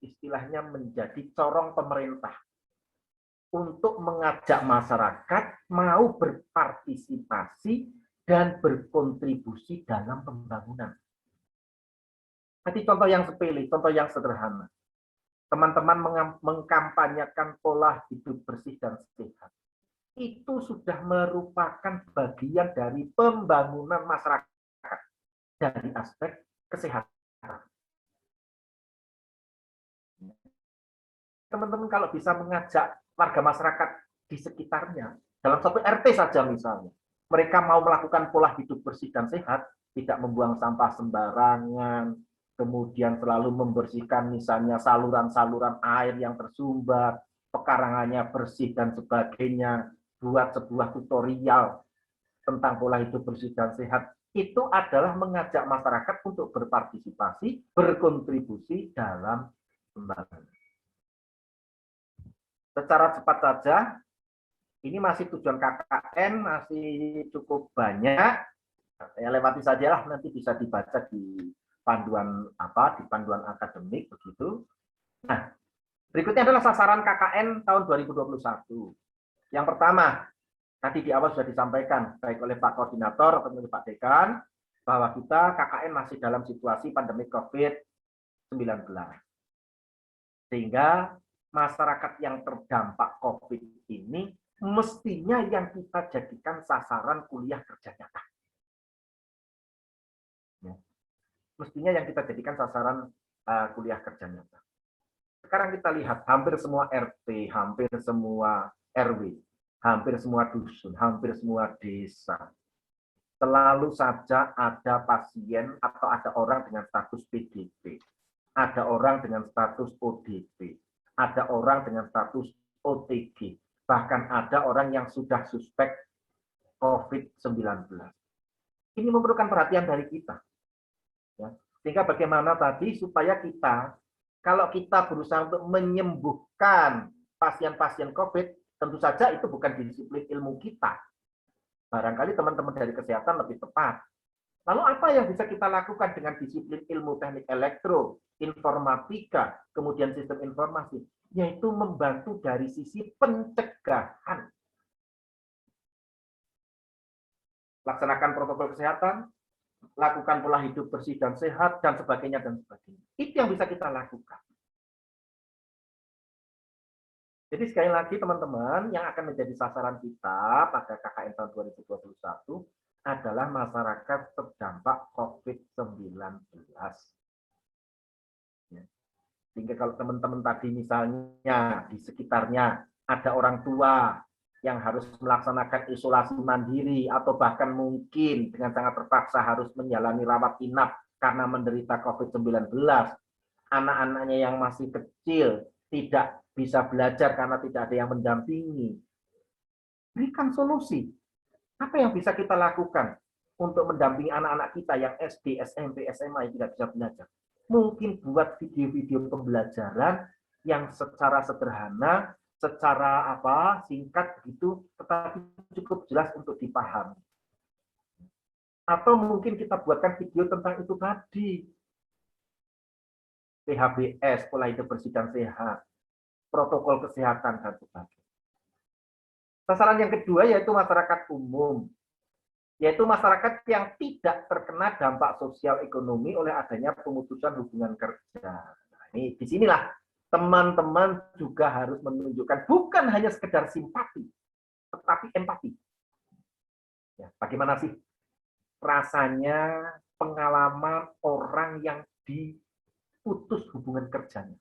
Istilahnya menjadi corong pemerintah untuk mengajak masyarakat mau berpartisipasi dan berkontribusi dalam pembangunan. Tadi contoh yang sepele, contoh yang sederhana. Teman-teman mengkampanyekan pola hidup bersih dan sehat. Itu sudah merupakan bagian dari pembangunan masyarakat dari aspek kesehatan. Teman-teman kalau bisa mengajak warga masyarakat di sekitarnya, dalam satu RT saja misalnya, mereka mau melakukan pola hidup bersih dan sehat, tidak membuang sampah sembarangan, kemudian selalu membersihkan misalnya saluran-saluran air yang tersumbat, pekarangannya bersih dan sebagainya, buat sebuah tutorial tentang pola hidup bersih dan sehat, itu adalah mengajak masyarakat untuk berpartisipasi, berkontribusi dalam pembangunan. Secara cepat saja, ini masih tujuan KKN, masih cukup banyak. Ya, lewati sajalah, nanti bisa dibaca di panduan di panduan akademik begitu. Nah, berikutnya adalah sasaran KKN tahun 2021. Yang pertama, tadi di awal sudah disampaikan baik oleh Pak Koordinator atau oleh Pak Dekan bahwa kita KKN masih dalam situasi pandemi COVID-19. Sehingga masyarakat yang terdampak COVID ini mestinya yang kita jadikan sasaran kuliah kerja nyata. Ya. Mestinya yang kita jadikan sasaran kuliah kerja nyata. Sekarang kita lihat hampir semua RT, hampir semua RW, hampir semua dusun, hampir semua desa. Selalu saja ada pasien atau ada orang dengan status PDP, ada orang dengan status ODP, ada orang dengan status OTG, bahkan ada orang yang sudah suspek COVID-19. Ini memerlukan perhatian dari kita. Ya. Sehingga bagaimana tadi supaya kita, kalau kita berusaha untuk menyembuhkan pasien-pasien COVID, tentu saja itu bukan disiplin ilmu kita. Barangkali teman-teman dari kesehatan lebih tepat. Lalu apa yang bisa kita lakukan dengan disiplin ilmu teknik elektro, informatika, kemudian sistem informasi? Yaitu membantu dari sisi pencegahan. Laksanakan protokol kesehatan, lakukan pola hidup bersih dan sehat, dan sebagainya, dan sebagainya. Itu yang bisa kita lakukan. Jadi sekali lagi teman-teman, yang akan menjadi sasaran kita pada KKN tahun 2021 adalah masyarakat terdampak COVID-19. Ya. Sehingga kalau teman-teman tadi misalnya di sekitarnya ada orang tua yang harus melaksanakan isolasi mandiri atau bahkan mungkin dengan sangat terpaksa harus menjalani rawat inap karena menderita COVID-19, anak-anaknya yang masih kecil tidak bisa belajar karena tidak ada yang mendampingi. Berikan solusi. Apa yang bisa kita lakukan untuk mendampingi anak-anak kita yang SD, SMP, SMA yang tidak bisa belajar? Mungkin buat video-video pembelajaran yang secara sederhana, secara singkat begitu, tetapi cukup jelas untuk dipahami. Atau mungkin kita buatkan video tentang itu tadi. PHBS, pola hidup bersih dan sehat, protokol kesehatan, dan sebagainya. Sasaran yang kedua yaitu masyarakat umum, yaitu masyarakat yang tidak terkena dampak sosial ekonomi oleh adanya pemutusan hubungan kerja. Nah, ini disinilah teman-teman juga harus menunjukkan bukan hanya sekedar simpati, tetapi empati. Ya, bagaimana sih rasanya pengalaman orang yang diputus hubungan kerjanya?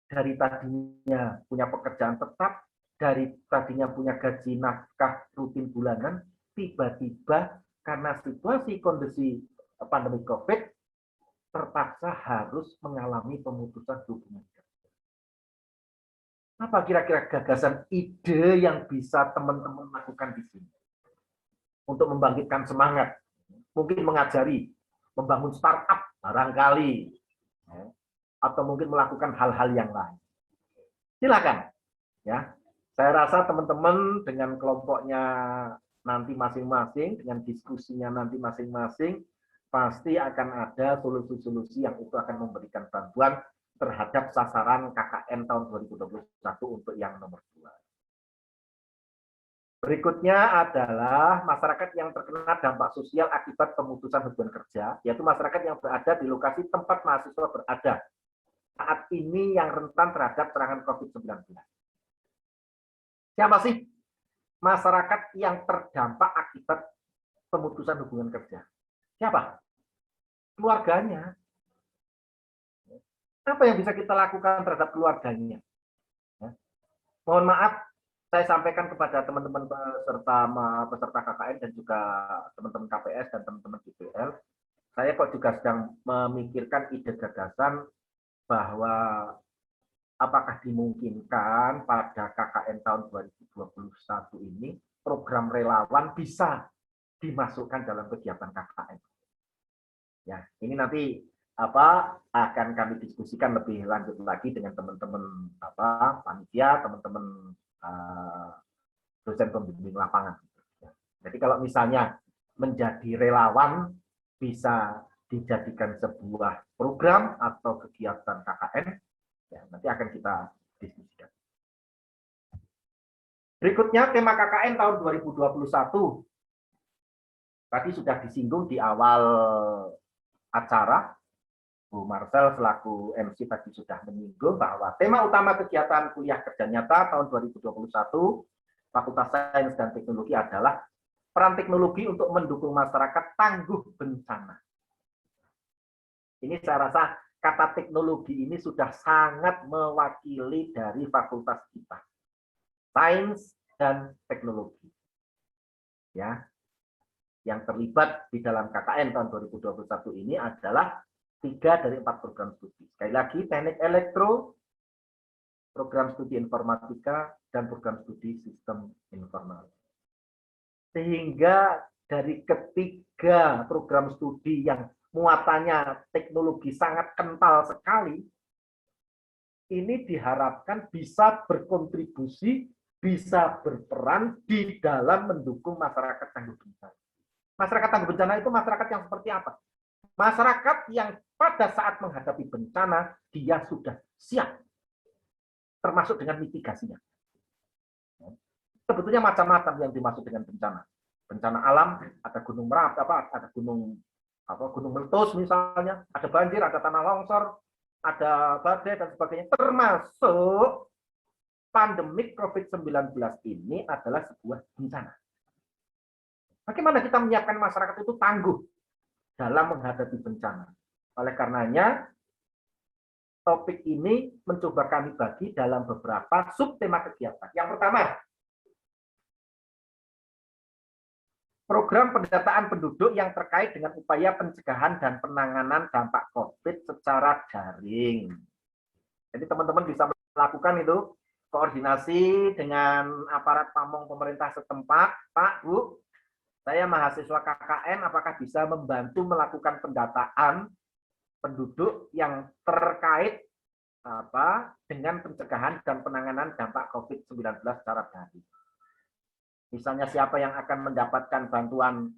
Dari tadinya punya pekerjaan tetap, dari tadinya punya gaji nafkah rutin bulanan, tiba-tiba karena situasi kondisi pandemi COVID, terpaksa harus mengalami pemutusan hubungan kerja. Apa kira-kira gagasan ide yang bisa teman-teman lakukan di sini? Untuk membangkitkan semangat, mungkin mengajari, membangun startup barangkali, atau mungkin melakukan hal-hal yang lain. Silakan, ya. Saya rasa teman-teman dengan kelompoknya nanti masing-masing, dengan diskusinya nanti masing-masing, pasti akan ada solusi-solusi yang itu akan memberikan bantuan terhadap sasaran KKN tahun 2021 untuk yang nomor 2. Berikutnya adalah masyarakat yang terkena dampak sosial akibat pemutusan hubungan kerja, yaitu masyarakat yang berada di lokasi tempat mahasiswa berada saat ini yang rentan terhadap serangan COVID-19. Siapa sih masyarakat yang terdampak akibat pemutusan hubungan kerja? Siapa? Keluarganya. Apa yang bisa kita lakukan terhadap keluarganya? Mohon maaf, saya sampaikan kepada teman-teman peserta KKN dan juga teman-teman KPS dan teman-teman GPL, saya kok juga sedang memikirkan ide gagasan bahwa apakah dimungkinkan pada KKN tahun 2021 ini program relawan bisa dimasukkan dalam kegiatan KKN. Ya, ini nanti akan kami diskusikan lebih lanjut lagi dengan teman-teman panitia, teman-teman dosen pembimbing lapangan. Jadi kalau misalnya menjadi relawan bisa dijadikan sebuah program atau kegiatan KKN, ya, nanti akan kita diskusikan. Berikutnya tema KKN tahun 2021. Tadi sudah disinggung di awal acara. Bu Marcel selaku MC tadi sudah menyinggung bahwa tema utama kegiatan kuliah kerja nyata tahun 2021 Fakultas Sains dan Teknologi adalah peran teknologi untuk mendukung masyarakat tangguh bencana. Ini saya rasa kata teknologi ini sudah sangat mewakili dari fakultas kita. Sains dan teknologi. Ya. Yang terlibat di dalam KKN tahun 2021 ini adalah 3 dari 4 program studi. Sekali lagi, teknik elektro, program studi informatika, dan program studi sistem informasi. Sehingga dari ketiga program studi yang muatannya teknologi sangat kental sekali, ini diharapkan bisa berkontribusi, bisa berperan di dalam mendukung masyarakat tangguh bencana. Masyarakat tangguh bencana itu masyarakat yang seperti apa? Masyarakat yang pada saat menghadapi bencana, dia sudah siap, termasuk dengan mitigasinya. Sebetulnya macam-macam yang dimaksud dengan bencana. Bencana alam, ada gunung merapi, ada gunung meletus misalnya, ada banjir, ada tanah longsor, ada badai dan sebagainya. Termasuk pandemik COVID-19 ini adalah sebuah bencana. Bagaimana kita menyiapkan masyarakat itu tangguh dalam menghadapi bencana? Oleh karenanya, topik ini mencoba kami bagi dalam beberapa subtema kegiatan. Yang pertama, program pendataan penduduk yang terkait dengan upaya pencegahan dan penanganan dampak COVID secara daring. Jadi teman-teman bisa melakukan itu koordinasi dengan aparat pamong pemerintah setempat. Pak, Bu, saya mahasiswa KKN, apakah bisa membantu melakukan pendataan penduduk yang terkait dengan pencegahan dan penanganan dampak COVID-19 secara daring. Misalnya siapa yang akan mendapatkan bantuan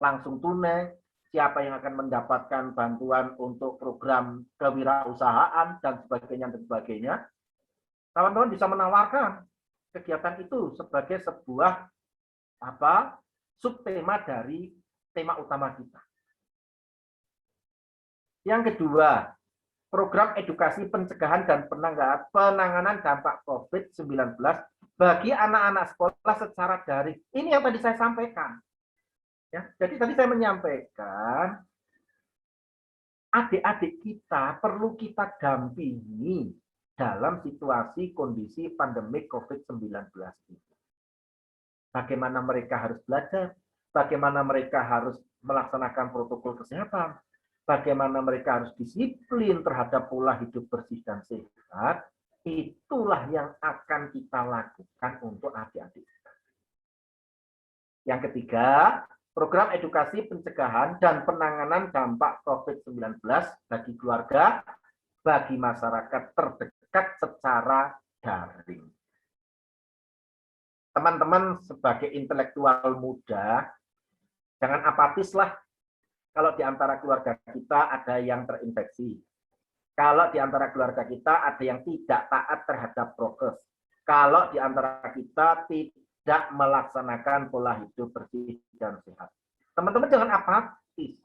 langsung tunai, siapa yang akan mendapatkan bantuan untuk program kewirausahaan dan sebagainya. Kawan-kawan bisa menawarkan kegiatan itu sebagai sebuah subtema dari tema utama kita. Yang kedua, program edukasi pencegahan dan penanganan dampak COVID-19 bagi anak-anak sekolah secara daring. Ini yang tadi saya sampaikan. Ya, jadi tadi saya menyampaikan, adik-adik kita perlu kita dampingi dalam situasi kondisi pandemi COVID-19 ini. Bagaimana mereka harus belajar, bagaimana mereka harus melaksanakan protokol kesehatan, bagaimana mereka harus disiplin terhadap pola hidup bersih dan sehat, itulah yang akan kita lakukan untuk adik-adik kita. Yang ketiga, program edukasi pencegahan dan penanganan dampak COVID-19 bagi keluarga, bagi masyarakat terdekat secara daring. teman-teman sebagai intelektual muda, jangan apatis lah kalau di antara keluarga kita ada yang terinfeksi. Kalau di antara keluarga kita ada yang tidak taat terhadap prokes. Kalau di antara kita tidak melaksanakan pola hidup bersih dan sehat. Teman-teman jangan apatis.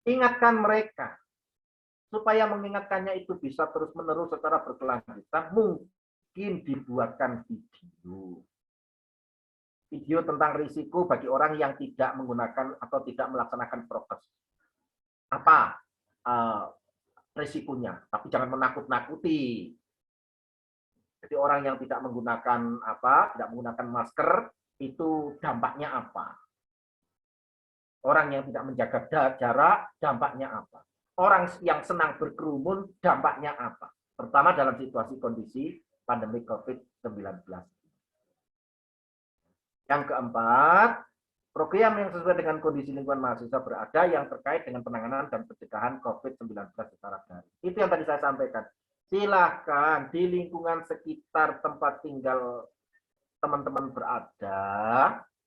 Ingatkan mereka. Supaya mengingatkannya itu bisa terus-menerus secara berkelanjutan, mungkin dibuatkan video. Video tentang risiko bagi orang yang tidak menggunakan atau tidak melaksanakan prokes. Apa risikonya? Tapi jangan menakut-nakuti. Jadi orang yang tidak menggunakan tidak menggunakan masker itu dampaknya apa? Orang yang tidak menjaga jarak dampaknya apa? Orang yang senang berkerumun dampaknya apa? Pertama dalam situasi kondisi pandemi COVID-19. Yang keempat, program yang sesuai dengan kondisi lingkungan mahasiswa berada yang terkait dengan penanganan dan pencegahan COVID-19 secara daring. Itu yang tadi saya sampaikan. Silahkan di lingkungan sekitar tempat tinggal teman-teman berada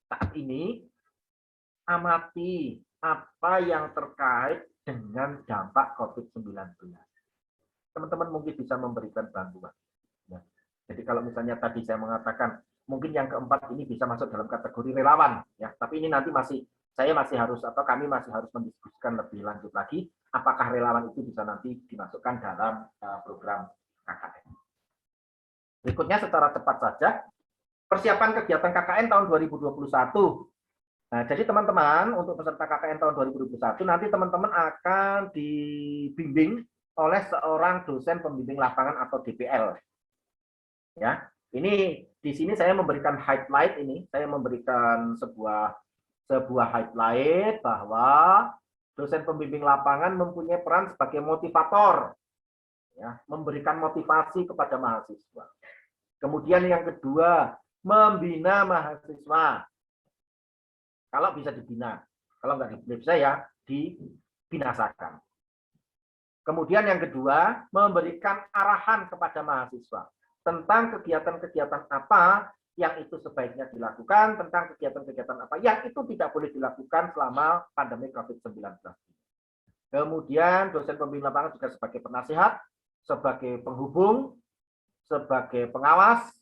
saat ini, amati apa yang terkait dengan dampak COVID-19. Teman-teman mungkin bisa memberikan bantuan. Ya. Jadi kalau misalnya tadi saya mengatakan, mungkin yang keempat ini bisa masuk dalam kategori relawan. Ya. Tapi ini nanti saya masih harus, atau kami masih harus mendiskusikan lebih lanjut lagi, apakah relawan itu bisa nanti dimasukkan dalam program KKN. Berikutnya secara cepat saja, persiapan kegiatan KKN tahun 2021. Nah, jadi teman-teman, untuk peserta KKN tahun 2021, nanti teman-teman akan dibimbing oleh seorang dosen pembimbing lapangan atau DPL. Ya, ini di sini saya memberikan highlight ini, saya memberikan sebuah highlight bahwa dosen pembimbing lapangan mempunyai peran sebagai motivator, ya, memberikan motivasi kepada mahasiswa. Kemudian yang kedua, membina mahasiswa. Kalau bisa dibina, kalau nggak bisa ya dibinasakan. Kemudian yang kedua, memberikan arahan kepada mahasiswa tentang kegiatan-kegiatan apa yang itu sebaiknya dilakukan, tentang kegiatan-kegiatan apa yang itu tidak boleh dilakukan selama pandemi COVID-19. Kemudian dosen pembimbing lapangan juga sebagai penasihat, sebagai penghubung, sebagai pengawas,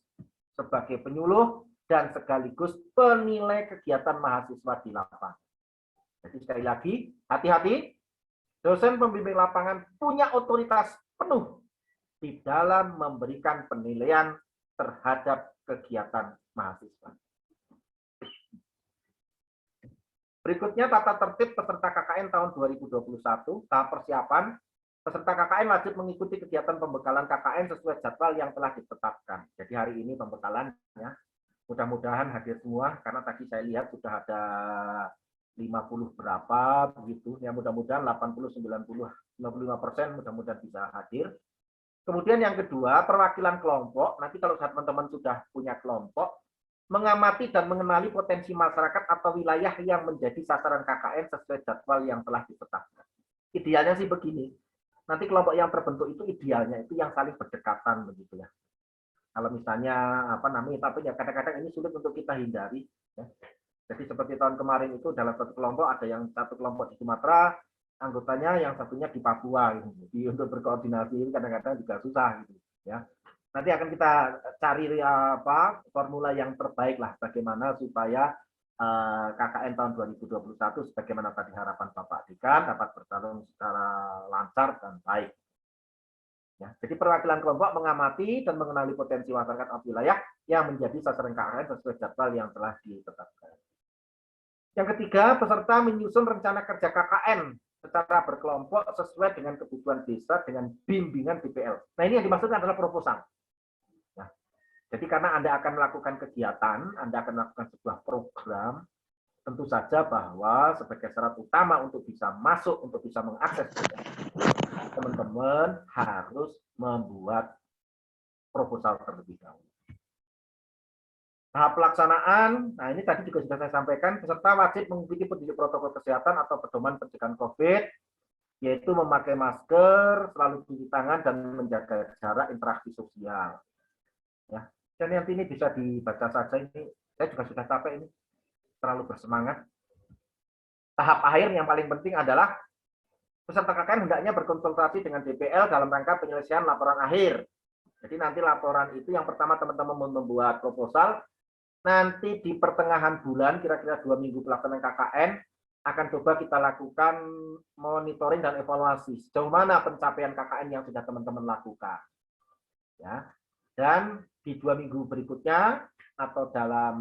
sebagai penyuluh, dan sekaligus penilai kegiatan mahasiswa di lapangan. Jadi sekali lagi, hati-hati, dosen pembimbing lapangan punya otoritas penuh di dalam memberikan penilaian terhadap kegiatan mahasiswa. Berikutnya tata tertib peserta KKN tahun 2021, tahap persiapan. Peserta KKN wajib mengikuti kegiatan pembekalan KKN sesuai jadwal yang telah ditetapkan. Jadi hari ini pembekalannya. Mudah-mudahan hadir semua, karena tadi saya lihat sudah ada 50 berapa begitu. Ya mudah-mudahan 80, 90, 95% mudah-mudahan bisa hadir. Kemudian yang kedua, perwakilan kelompok. Nanti kalau teman-teman sudah punya kelompok, mengamati dan mengenali potensi masyarakat atau wilayah yang menjadi sasaran KKN sesuai jadwal yang telah ditetapkan. Idealnya sih begini. Nanti kelompok yang terbentuk itu idealnya itu yang saling berdekatan begitu ya. Kalau misalnya tapi ya kadang-kadang ini sulit untuk kita hindari. Ya. Jadi seperti tahun kemarin itu dalam satu kelompok ada yang satu kelompok di Sumatera, anggotanya yang satunya di Papua. Gitu. Jadi untuk berkoordinasi ini kadang-kadang juga susah. Gitu. Ya. Nanti akan kita cari formula yang terbaik lah bagaimana supaya KKN tahun 2021 sebagaimana tadi harapan Bapak Dekan dapat berjalan secara lancar dan baik. Ya, jadi perwakilan kelompok mengamati dan mengenali potensi masyarakat atau wilayah yang menjadi sasaran KKN sesuai jadwal yang telah ditetapkan. Yang ketiga, peserta menyusun rencana kerja KKN secara berkelompok sesuai dengan kebutuhan desa dengan bimbingan DPL. Nah ini yang dimaksudkan adalah proposal. Ya, jadi karena Anda akan melakukan kegiatan, Anda akan melakukan sebuah program, tentu saja bahwa sebagai syarat utama untuk bisa masuk, untuk bisa mengakses teman-teman harus membuat proposal terlebih dahulu. Tahap pelaksanaan, nah ini tadi juga sudah saya sampaikan, peserta wajib mengikuti petunjuk protokol kesehatan atau pedoman pencegahan COVID, yaitu memakai masker, selalu cuci tangan, dan menjaga jarak interaksi sosial. Ya. Dan nanti ini bisa dibaca saja, ini saya juga sudah capek ini, terlalu bersemangat. Tahap akhir yang paling penting adalah peserta KKN hendaknya berkonsultasi dengan DPL dalam rangka penyelesaian laporan akhir. Jadi nanti laporan itu yang pertama teman-teman membuat proposal, nanti di pertengahan bulan, kira-kira 2 minggu pelaksanaan KKN, akan coba kita lakukan monitoring dan evaluasi sejauh mana pencapaian KKN yang sudah teman-teman lakukan. Ya. Dan di 2 minggu berikutnya atau dalam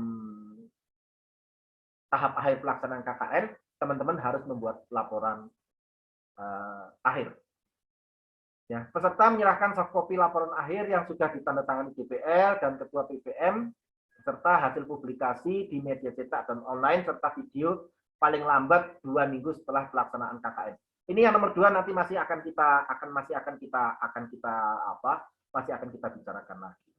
tahap akhir pelaksanaan KKN, teman-teman harus membuat laporan akhir. Ya, peserta menyerahkan soft copy laporan akhir yang sudah ditandatangani DPL dan Ketua PPM, serta hasil publikasi di media cetak dan online serta video paling lambat 2 minggu setelah pelaksanaan KKN. Ini yang nomor 2 nanti masih akan kita bicarakan lagi.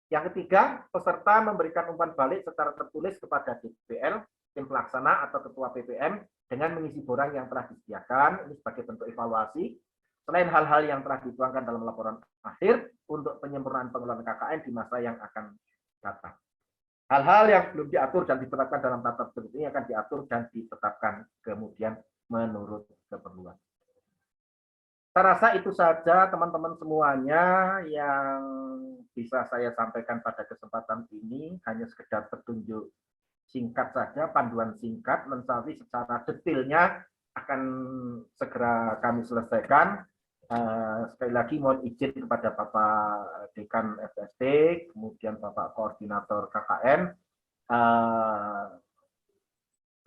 Yang ketiga, peserta memberikan umpan balik secara tertulis kepada DPL, tim pelaksana atau Ketua PPM dengan mengisi borang yang telah disediakan. Ini sebagai bentuk evaluasi. Selain hal-hal yang telah dituangkan dalam laporan akhir untuk penyempurnaan pengelolaan KKN di masa yang akan datang. Hal-hal yang belum diatur dan ditetapkan dalam tata tertib ini akan diatur dan ditetapkan kemudian menurut keperluan. Saya rasa itu saja teman-teman semuanya yang bisa saya sampaikan pada kesempatan ini. Hanya sekedar petunjuk singkat saja, panduan singkat, nanti secara detailnya akan segera kami selesaikan. Sekali lagi mohon izin kepada Bapak Dekan FSD, kemudian Bapak Koordinator KKN,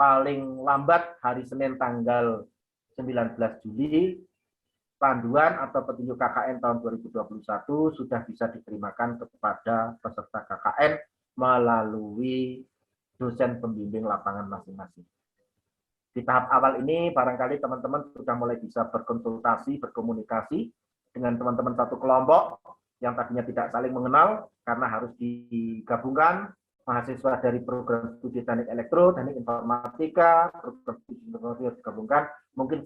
paling lambat hari Senin tanggal 19 Juli, panduan atau petunjuk KKN tahun 2021 sudah bisa diterimakan kepada peserta KKN melalui dosen pembimbing lapangan masing-masing. Di tahap awal ini barangkali teman-teman sudah mulai bisa berkonsultasi, berkomunikasi dengan teman-teman satu kelompok yang tadinya tidak saling mengenal karena harus digabungkan mahasiswa dari program studi teknik elektro, teknik informatika, program studi teknologi harus digabungkan, mungkin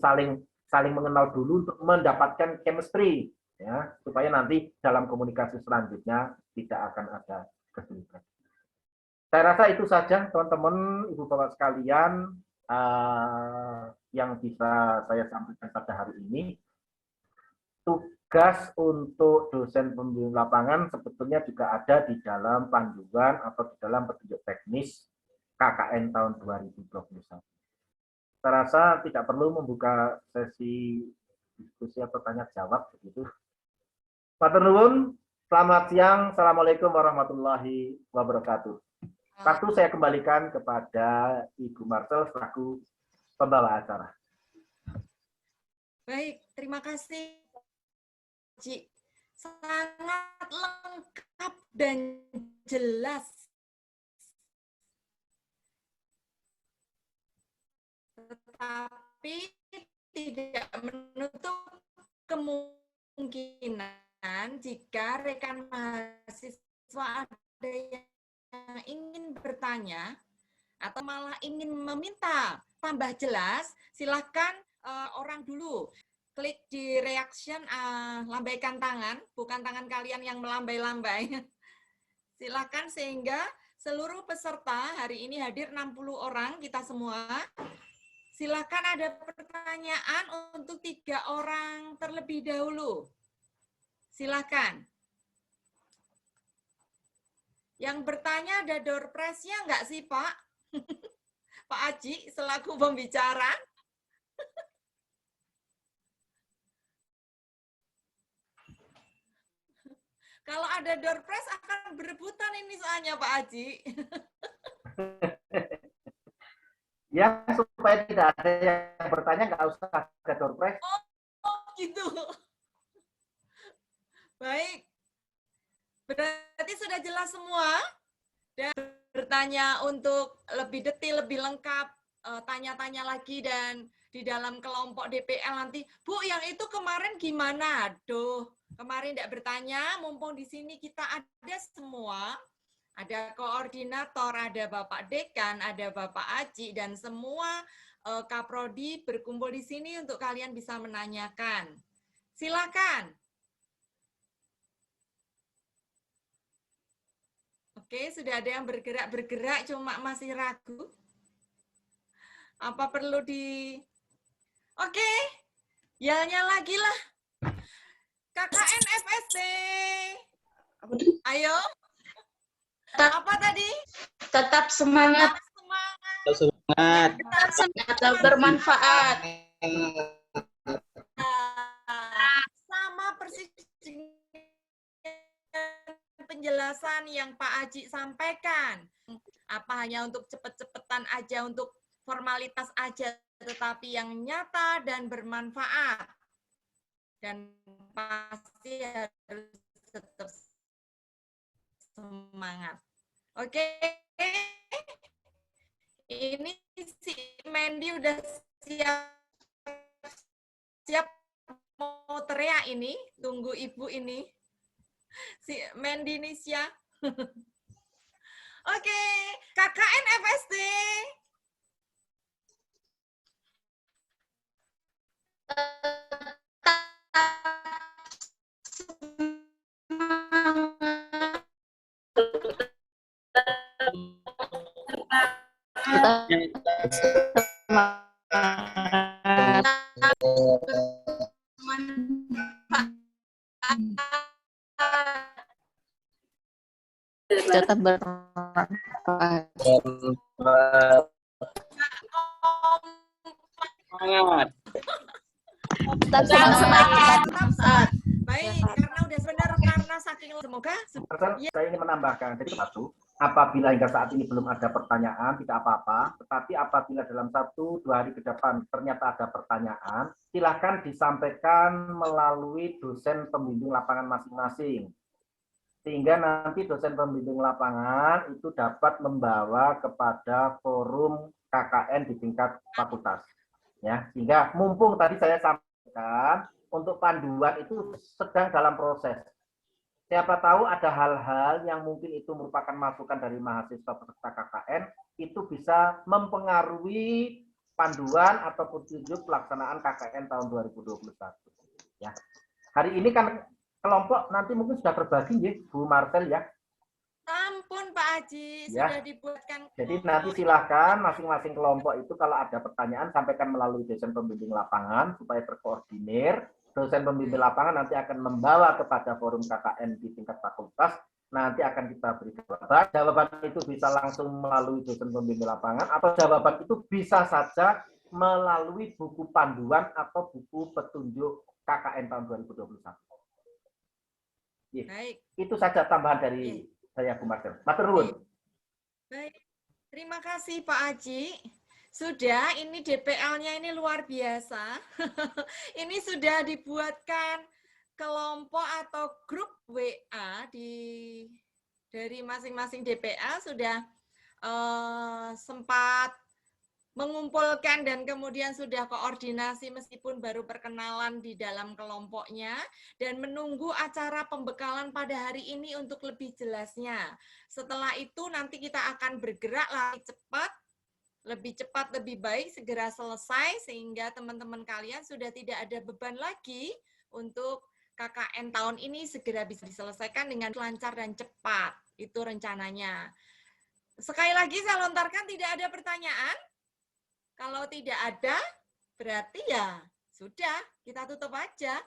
saling mengenal dulu untuk mendapatkan chemistry, ya, supaya nanti dalam komunikasi selanjutnya tidak akan ada kesulitan. Saya rasa itu saja teman-teman, Ibu Bapak sekalian, yang bisa saya sampaikan pada hari ini. Tugas untuk dosen pembimbing lapangan sebetulnya juga ada di dalam panduan atau di dalam petunjuk teknis KKN tahun 2021. Saya rasa tidak perlu membuka sesi diskusi atau tanya jawab begitu. Matur nuwun, selamat siang, assalamualaikum warahmatullahi wabarakatuh. Waktu saya kembalikan kepada Ibu Marcel selaku pembawa acara. Baik, terima kasih, Ci. Sangat lengkap dan jelas. Tetapi tidak menutup kemungkinan jika rekan mahasiswa ada yang ingin bertanya atau malah ingin meminta tambah jelas, silakan orang dulu klik di reaction, lambaikan tangan, bukan tangan kalian yang melambai-lambai. Silakan sehingga seluruh peserta hari ini hadir 60 orang kita semua. Silakan ada pertanyaan untuk 3 orang terlebih dahulu. Silakan. Yang bertanya ada door prize-nya enggak sih, Pak? Pak Aji selaku pembicara. Kalau ada door prize akan berebutan ini soalnya, Pak Aji. Ya, supaya tidak ada yang bertanya, nggak usah ada door prize. Oh, gitu. Baik. Berarti sudah jelas semua? Dan bertanya untuk lebih detail, lebih lengkap, tanya-tanya lagi dan di dalam kelompok DPL nanti, Bu, yang itu kemarin gimana? Aduh, kemarin tidak bertanya, mumpung di sini kita ada semua, ada koordinator, ada Bapak Dekan, ada Bapak Aji, dan semua Kaprodi berkumpul di sini untuk kalian bisa menanyakan. Silakan. Oke, sudah ada yang bergerak-bergerak, cuma masih ragu. Apa perlu di... Oke, yalnya lagi lah. KKN FSD. Ayo. Apa tadi? Tetap semangat. Tetap semangat. Semangat. Tetap bermanfaat. Sama persis dengan penjelasan yang Pak Haji sampaikan. Apa hanya untuk cepet-cepetan aja, untuk formalitas aja, tetapi yang nyata dan bermanfaat. Dan pasti harus tetap semangat. Oke. Ini si Mandy udah siap mau teriak ini. Tunggu ibu ini. Si Mandy Nisya. Oke, KKN FSD. Tetap bermanfaat. Semangat. Tetap semangat. Baik, karena udah benar, karena saking semoga. Saya ingin menambahkan, jadi satu, apabila hingga saat ini belum ada pertanyaan, tidak apa-apa. Tetapi apabila dalam 1-2 hari ke depan ternyata ada pertanyaan, silakan disampaikan melalui dosen pembimbing lapangan masing-masing. Sehingga nanti dosen pembimbing lapangan itu dapat membawa kepada forum KKN di tingkat fakultas. Ya, sehingga mumpung tadi saya sampaikan, untuk panduan itu sedang dalam proses. Siapa tahu ada hal-hal yang mungkin itu merupakan masukan dari mahasiswa peserta KKN, itu bisa mempengaruhi panduan atau petunjuk pelaksanaan KKN tahun 2021. Ya. Hari ini kan kelompok nanti mungkin sudah terbagi ya, Bu Marcel ya. Ampun Pak Haji, Ya. sudah dibuatkan. Jadi nanti silahkan masing-masing kelompok itu kalau ada pertanyaan sampaikan melalui dosen pembimbing lapangan supaya terkoordinir. Dosen pembimbing lapangan nanti akan membawa kepada forum KKN di tingkat fakultas. Nanti akan kita beri jawaban. Jawaban itu bisa langsung melalui dosen pembimbing lapangan atau jawaban itu bisa saja melalui buku panduan atau buku petunjuk KKN tahun 2021. Baik. Itu saja tambahan dari saya, Bu Marcel. Matur nuwun. Baik. Terima kasih Pak Haji. Sudah, ini DPL-nya ini luar biasa. Ini sudah dibuatkan kelompok atau grup WA dari masing-masing DPL sudah sempat mengumpulkan dan kemudian sudah koordinasi meskipun baru perkenalan di dalam kelompoknya dan menunggu acara pembekalan pada hari ini untuk lebih jelasnya. Setelah itu nanti kita akan bergerak lebih cepat, lebih baik, segera selesai sehingga teman-teman kalian sudah tidak ada beban lagi untuk KKN tahun ini segera bisa diselesaikan dengan lancar dan cepat. Itu rencananya. Sekali lagi saya lontarkan, tidak ada pertanyaan. Kalau tidak ada, berarti ya sudah, kita tutup aja.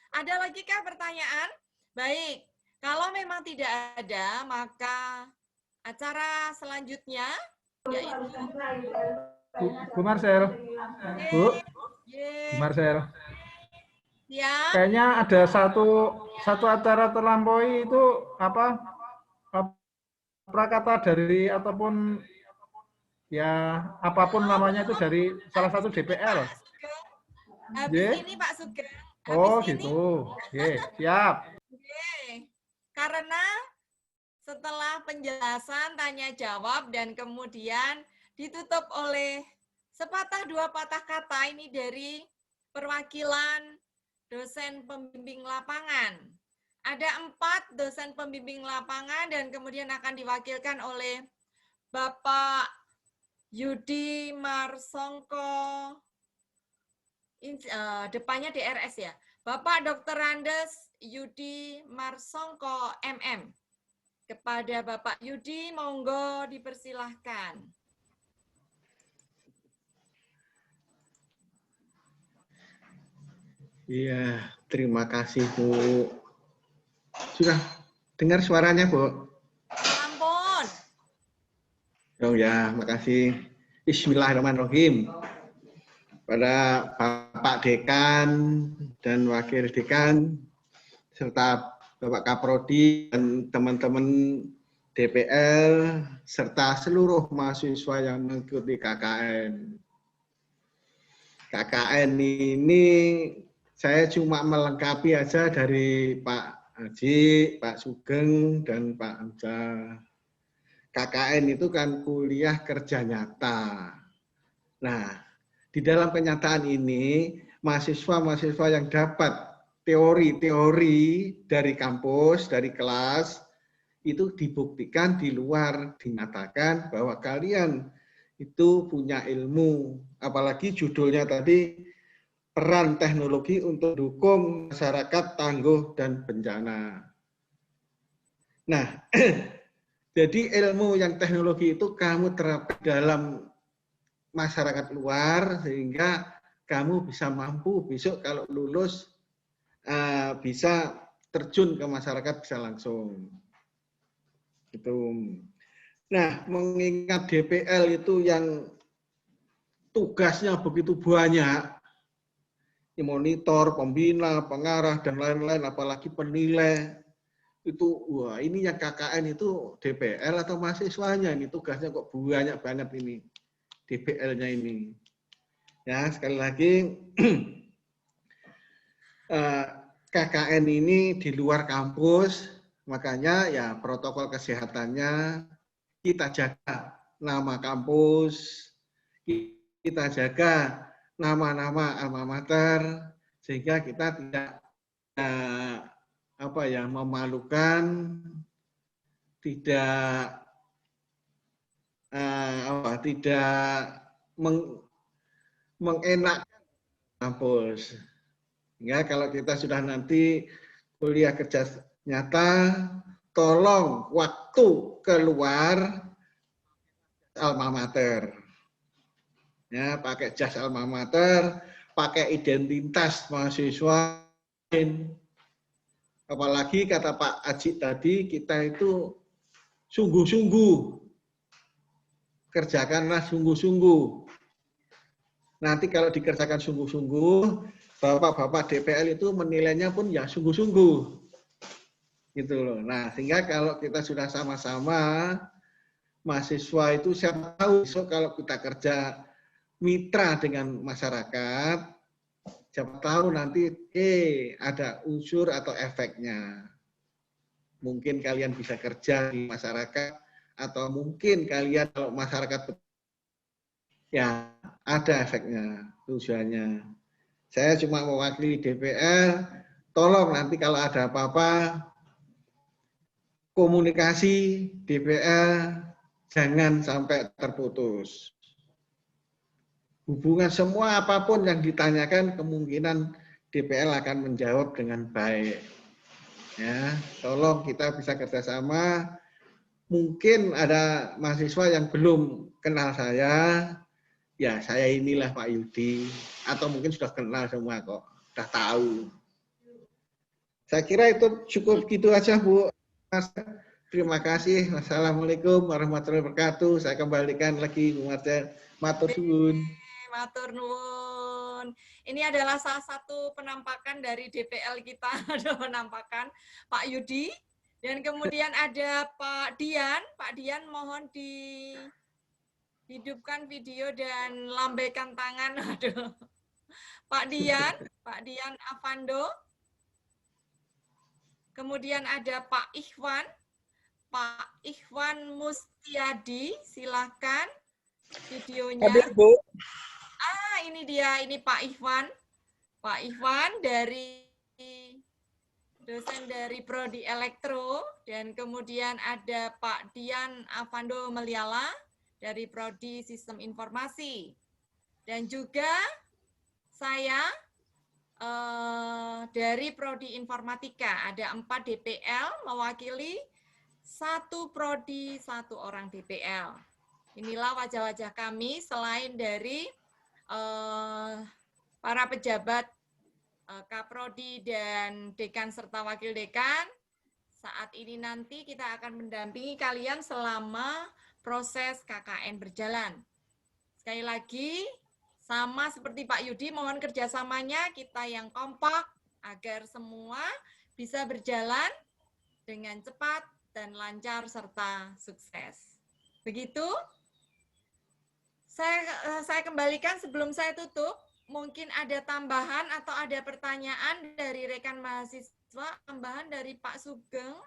Ada lagi kah pertanyaan? Baik, kalau memang tidak ada, maka acara selanjutnya yaitu Bu Marcel, Bu Marcel. Ya. Kayaknya ada satu acara terlampaui itu apa prakata dari ataupun ya apapun namanya itu dari salah satu DPL. Habis ini Pak Sugeng. Oh gitu. Oke, siap. Karena setelah penjelasan, tanya jawab, dan kemudian ditutup oleh sepatah dua patah kata ini dari perwakilan dosen pembimbing lapangan. Ada 4 dosen pembimbing lapangan dan kemudian akan diwakilkan oleh Bapak Yudi Marsongko, depannya DRS ya, Bapak Dr. Randes Yudi Marsongko MM. kepada Bapak Yudi, monggo dipersilahkan. Iya, terima kasih Bu. Sudah dengar suaranya Bu? Ampun. Oh ya, makasih. Bismillahirrahmanirrahim. Pada Bapak Dekan dan Wakil Dekan, serta Bapak Kaprodi dan teman-teman DPL, serta seluruh mahasiswa yang mengikuti KKN. KKN ini saya cuma melengkapi aja dari Pak Haji, Pak Sugeng, dan Pak Hamzah. KKN itu kan kuliah kerja nyata. Nah, di dalam kenyataan ini, mahasiswa-mahasiswa yang dapat teori-teori dari kampus, dari kelas, itu dibuktikan di luar, dinyatakan bahwa kalian itu punya ilmu. Apalagi judulnya tadi, peran teknologi untuk dukung masyarakat tangguh dan bencana. Nah, jadi ilmu yang teknologi itu kamu terapkan dalam masyarakat luar sehingga kamu bisa mampu besok kalau lulus bisa terjun ke masyarakat bisa langsung. Itu. Nah, mengingat DPL itu yang tugasnya begitu banyak, monitor, pembina, pengarah dan lain-lain, apalagi penilai. Itu wah ini yang KKN itu DPL atau mahasiswanya ini tugasnya kok banyak banget ini. DPL-nya ini. Ya, sekali lagi KKN ini di luar kampus, makanya ya protokol kesehatannya kita jaga nama kampus, kita jaga nama-nama alma mater sehingga kita tidak memalukan, tidak mengenakkan kampus. Ya, kalau kita sudah nanti kuliah kerja nyata, tolong waktu keluar alma mater. Ya, pakai jas alma mater, pakai identitas mahasiswa. Apalagi kata Pak Aji tadi, kita itu sungguh-sungguh. Kerjakanlah sungguh-sungguh. Nanti kalau dikerjakan sungguh-sungguh, Bapak-bapak DPL itu menilainya pun ya sungguh-sungguh. Gitu loh. Nah, sehingga kalau kita sudah sama-sama, mahasiswa itu siapa tahu besok kalau kita kerja mitra dengan masyarakat, siapa tahu nanti ada unsur atau efeknya. Mungkin kalian bisa kerja di masyarakat, atau mungkin kalian kalau masyarakat ya ada efeknya, tujuannya. Saya cuma mewakili DPR, tolong nanti kalau ada apa-apa, komunikasi DPR jangan sampai terputus. Hubungan semua apapun yang ditanyakan, kemungkinan DPR akan menjawab dengan baik. Ya, tolong kita bisa kerjasama. Mungkin ada mahasiswa yang belum kenal saya, ya saya inilah Pak Yudi, atau mungkin sudah kenal semua kok, sudah tahu. Saya kira itu cukup gitu aja Bu. Terima kasih. Wassalamualaikum warahmatullahi wabarakatuh. Saya kembalikan lagi Bu Marcel. Matur suwun. Matur nuwun. Ini adalah salah satu penampakan dari DPL kita, ada penampakan Pak Yudi. Dan kemudian ada Pak Dian. Pak Dian mohon dihidupkan video dan lambaikan tangan. Aduh. Pak Dian Avando. Kemudian ada Pak Ikhwan Mustiadi, silakan videonya. Ada, Bu. Ini dia, ini Pak Ikhwan. Pak Ikhwan dari dosen dari Prodi Elektro, dan kemudian ada Pak Dian Avando Meliala dari Prodi Sistem Informasi. Dan juga saya dari Prodi Informatika, ada 4 DPL mewakili 1 prodi, 1 orang DPL. Inilah wajah-wajah kami selain dari para pejabat Kaprodi dan dekan serta wakil dekan. Saat ini nanti kita akan mendampingi kalian selama proses KKN berjalan. Sekali lagi, sama seperti Pak Yudi, mohon kerjasamanya kita yang kompak agar semua bisa berjalan dengan cepat dan lancar serta sukses. Begitu? Saya kembalikan sebelum saya tutup. Mungkin ada tambahan atau ada pertanyaan dari rekan mahasiswa, tambahan dari Pak Sugeng,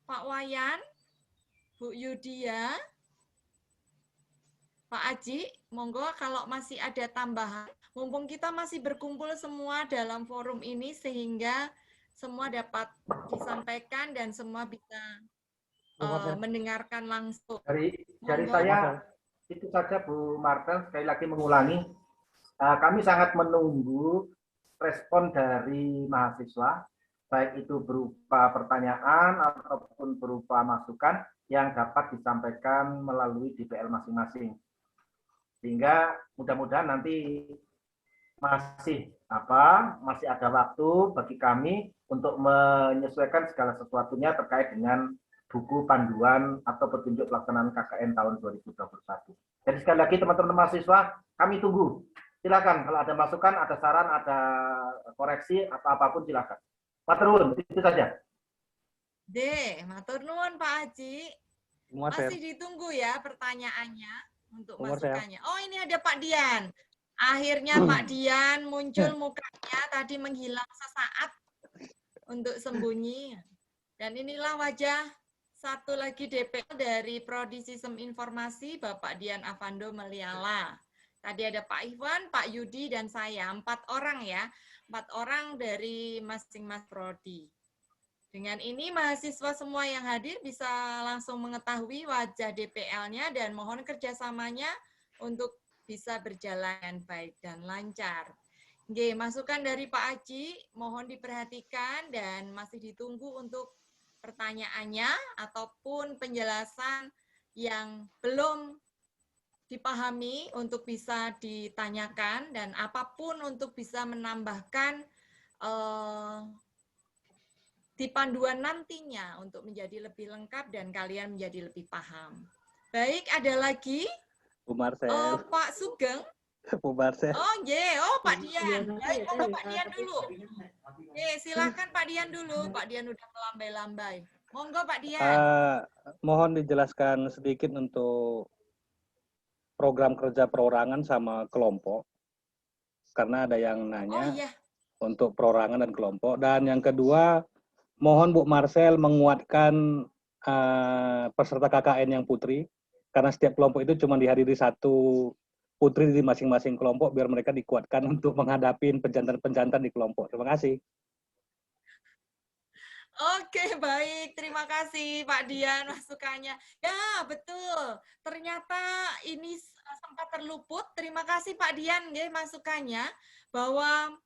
Pak Wayan, Bu Yudia, Pak Aji, monggo kalau masih ada tambahan, mumpung kita masih berkumpul semua dalam forum ini sehingga semua dapat disampaikan dan semua bisa mendengarkan langsung. Dari saya, itu saja Bu Martel, sekali lagi mengulangi. Kami sangat menunggu respon dari mahasiswa, baik itu berupa pertanyaan ataupun berupa masukan yang dapat disampaikan melalui DPL masing-masing. Sehingga mudah-mudahan nanti masih ada waktu bagi kami untuk menyesuaikan segala sesuatunya terkait dengan buku panduan atau petunjuk pelaksanaan KKN tahun 2021. Jadi sekali lagi teman-teman mahasiswa, kami tunggu. Silakan kalau ada masukan, ada saran, ada koreksi atau apapun silakan. Matur nuwun, itu saja. Matur nuwun Pak Haji. Masih ditunggu ya pertanyaannya untuk masukannya. Oh, ini ada Pak Dian. Akhirnya Pak Dian muncul mukanya, tadi menghilang sesaat untuk sembunyi. Dan inilah wajah satu lagi DPL dari Prodi Sistem Informasi, Bapak Dian Avando Meliala. Tadi ada Pak Iwan, Pak Yudi, dan saya. 4 orang ya. 4 orang dari masing-masing prodi. Dengan ini mahasiswa semua yang hadir bisa langsung mengetahui wajah DPL-nya dan mohon kerjasamanya untuk bisa berjalan baik dan lancar. Oke, masukan dari Pak Aji mohon diperhatikan dan masih ditunggu untuk pertanyaannya ataupun penjelasan yang belum dipahami untuk bisa ditanyakan dan apapun untuk bisa menambahkan di panduan nantinya untuk menjadi lebih lengkap dan kalian menjadi lebih paham. Baik, ada lagi Bu Marcel. Pak Sugeng. Bu Marcel. Oh, Pak Dian. Baik, monggo Pak Dian dulu. Silakan Pak Dian dulu. Pak Dian udah melambai-lambai. Monggo Pak Dian. Mohon dijelaskan sedikit untuk program kerja perorangan sama kelompok, karena ada yang nanya untuk perorangan dan kelompok. Dan yang kedua, mohon Bu Marcel menguatkan peserta KKN yang putri, karena setiap kelompok itu cuma dihadiri 1 putri di masing-masing kelompok, biar mereka dikuatkan untuk menghadapi penjantan-penjantan di kelompok. Terima kasih. Oke, baik. Terima kasih Pak Dian masukannya. Ya, betul. Ternyata ini sempat terluput. Terima kasih Pak Dian ya masukannya bahwa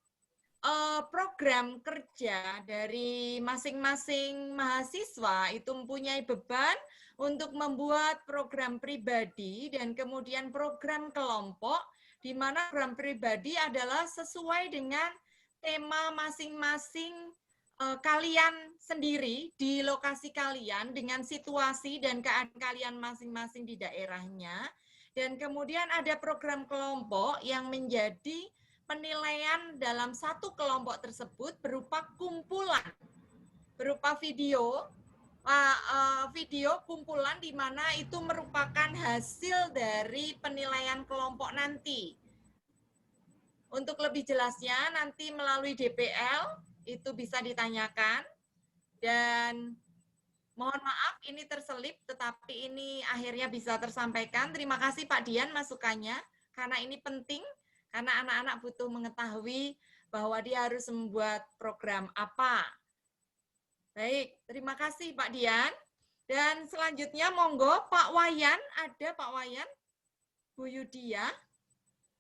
program kerja dari masing-masing mahasiswa itu mempunyai beban untuk membuat program pribadi dan kemudian program kelompok, di mana program pribadi adalah sesuai dengan tema masing-masing kalian sendiri di lokasi kalian dengan situasi dan keadaan kalian masing-masing di daerahnya. Dan kemudian ada program kelompok yang menjadi penilaian dalam satu kelompok tersebut berupa kumpulan, berupa video kumpulan di mana itu merupakan hasil dari penilaian kelompok nanti. Untuk lebih jelasnya nanti melalui DPL itu bisa ditanyakan, dan mohon maaf ini terselip tetapi ini akhirnya bisa tersampaikan. Terima kasih Pak Dian masukannya, karena ini penting, karena anak-anak butuh mengetahui bahwa dia harus membuat program apa. Baik, terima kasih Pak Dian. Dan selanjutnya monggo Pak Wayan, ada Pak Wayan, Bu Yudia,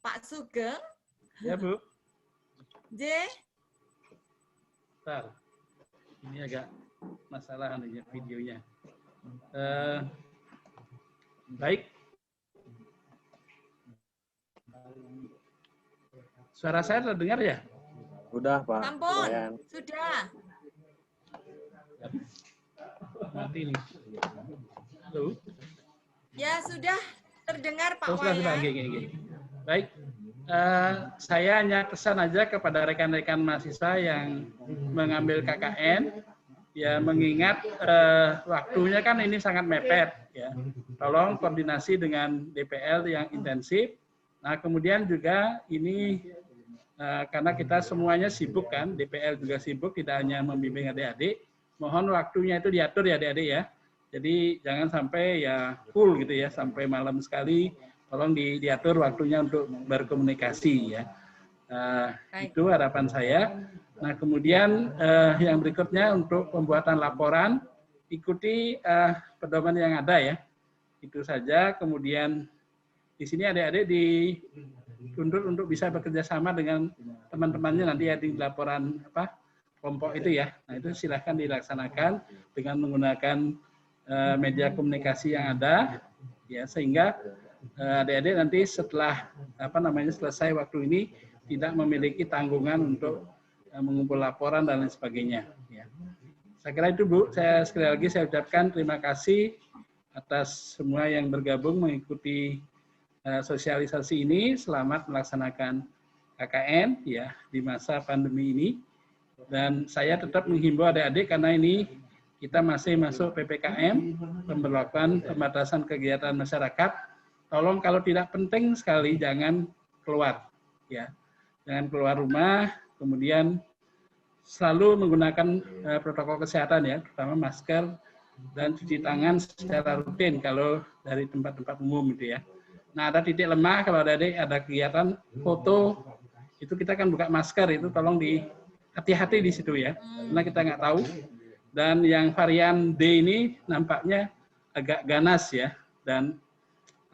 Pak Sugeng. Ya Bu. Bentar. Ini agak masalah videonya. Baik. Suara saya terdengar ya? Sudah, Pak. Sampun, sudah. Mati nih. Halo? Ya, sudah terdengar Pak Sudah. Wayan. Baik. Saya hanya pesan aja kepada rekan-rekan mahasiswa yang mengambil KKN, ya mengingat waktunya kan ini sangat mepet, ya. Tolong koordinasi dengan DPL yang intensif. Nah, kemudian juga ini karena kita semuanya sibuk kan, DPL juga sibuk, tidak hanya membimbing adik-adik, mohon waktunya itu diatur ya adik-adik ya. Jadi jangan sampai ya full gitu ya, sampai malam sekali, tolong diatur waktunya untuk berkomunikasi ya. Itu harapan saya. Nah kemudian yang berikutnya untuk pembuatan laporan, ikuti pedoman yang ada ya. Itu saja, kemudian di sini adik-adik dituntut untuk bisa bekerja sama dengan teman-temannya nanti ya di laporan kelompok itu ya. Nah itu silahkan dilaksanakan dengan menggunakan media komunikasi yang ada ya, sehingga adik-adik nanti setelah selesai waktu ini tidak memiliki tanggungan untuk mengumpul laporan dan lain sebagainya ya. Saya kira itu Bu, sekali lagi saya ucapkan terima kasih atas semua yang bergabung mengikuti sosialisasi ini. Selamat melaksanakan KKN ya di masa pandemi ini. Dan saya tetap menghimbau adik-adik karena ini kita masih masuk PPKM, pemberlakuan pembatasan kegiatan masyarakat. Tolong kalau tidak penting sekali jangan keluar ya. Jangan keluar rumah, kemudian selalu menggunakan protokol kesehatan ya, terutama masker dan cuci tangan secara rutin kalau dari tempat-tempat umum gitu ya. Nah, ada titik lemah kalau ada kegiatan foto, itu kita kan buka masker, itu tolong hati-hati di situ ya, karena kita nggak tahu. Dan yang varian D ini nampaknya agak ganas ya, dan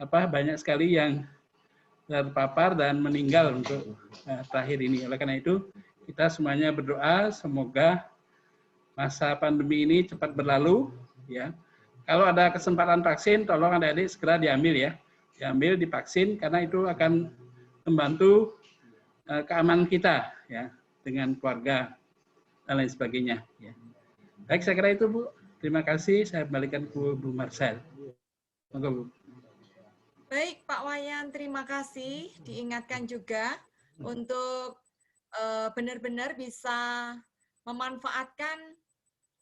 banyak sekali yang terpapar dan meninggal untuk terakhir ini. Oleh karena itu, kita semuanya berdoa semoga masa pandemi ini cepat berlalu ya. Kalau ada kesempatan vaksin, tolong adik-adik segera diambil ya. Diambil, divaksin, karena itu akan membantu keamanan kita ya, dengan keluarga dan lain sebagainya ya. Baik, saya kira itu Bu. Terima kasih, saya kembalikan ke Bu Marcel. Monggo Bu. Baik Pak Wayan, terima kasih. Diingatkan juga untuk benar-benar bisa memanfaatkan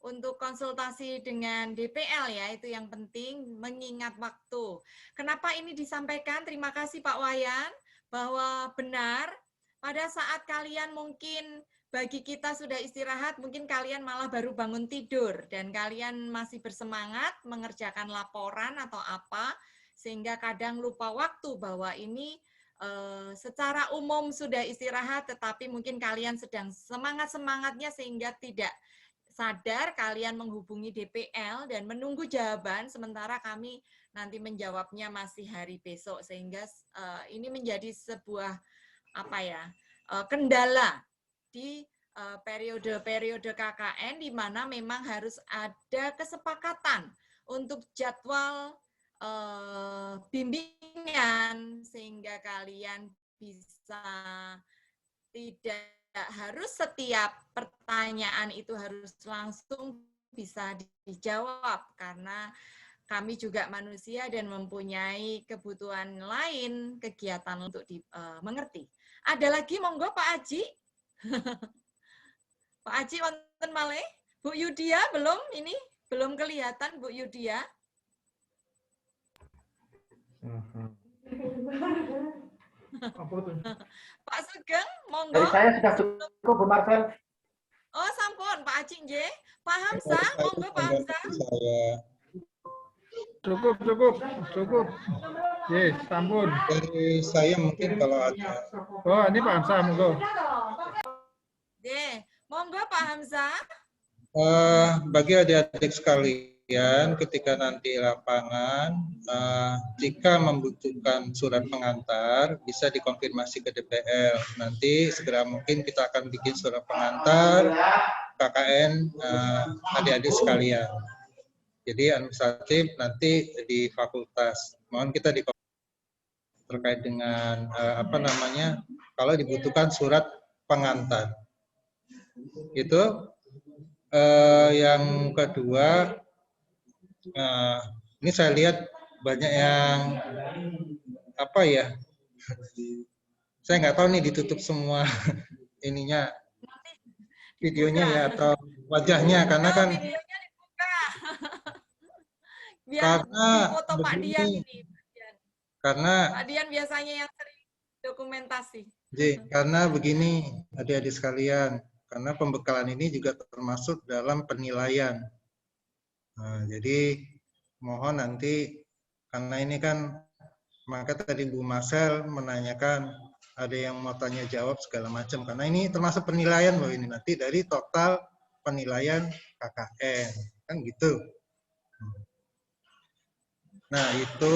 untuk konsultasi dengan DPL ya, itu yang penting, mengingat waktu. Kenapa ini disampaikan? Terima kasih Pak Wayan, bahwa benar pada saat kalian mungkin bagi kita sudah istirahat, mungkin kalian malah baru bangun tidur dan kalian masih bersemangat mengerjakan laporan atau apa, sehingga kadang lupa waktu bahwa ini secara umum sudah istirahat, tetapi mungkin kalian sedang semangat-semangatnya sehingga tidak sadar kalian menghubungi DPL dan menunggu jawaban, sementara kami nanti menjawabnya masih hari besok, sehingga ini menjadi sebuah kendala di periode-periode KKN, di mana memang harus ada kesepakatan untuk jadwal bimbingan, sehingga kalian bisa tidak harus setiap pertanyaan itu harus langsung bisa dijawab, karena kami juga manusia dan mempunyai kebutuhan lain, kegiatan untuk mengerti. Ada lagi, monggo Pak Aji. Pak Aji wonten malih. Bu Yudia belum, ini belum kelihatan Bu Yudia. Pak Sugeng, monggo. Dari saya sudah cukup, Bu Marcel. Oh, sampun, Pak Aji nggih. Pak Hamzah, monggo Pak Hamzah. Cukup. Yes, sampun. Dari saya mungkin kalau ada. Oh, ini Pak Hamzah, monggo. Nggih, monggo Pak Hamzah. Bagi adik-adik sekalian, ketika nanti lapangan, jika membutuhkan surat pengantar, bisa dikonfirmasi ke DPL. Nanti segera mungkin kita akan bikin surat pengantar KKN adik-adik sekalian. Jadi administratif nanti di fakultas. Mohon kita di terkait dengan apa namanya, kalau dibutuhkan surat pengantar. Itu yang kedua, ini saya lihat banyak yang apa ya, saya nggak tahu nih ditutup semua ininya videonya ya atau wajahnya, karena kan karena foto Pak Dian ini. Karena Pak Dian biasanya yang sering dokumentasi. Karena begini adik-adik sekalian, karena pembekalan ini juga termasuk dalam penilaian. Nah, jadi mohon nanti, karena ini kan, maka tadi Bu Marcel menanyakan, ada yang mau tanya jawab segala macam, karena ini termasuk penilaian loh ini, nanti dari total penilaian KKN, kan gitu. Nah itu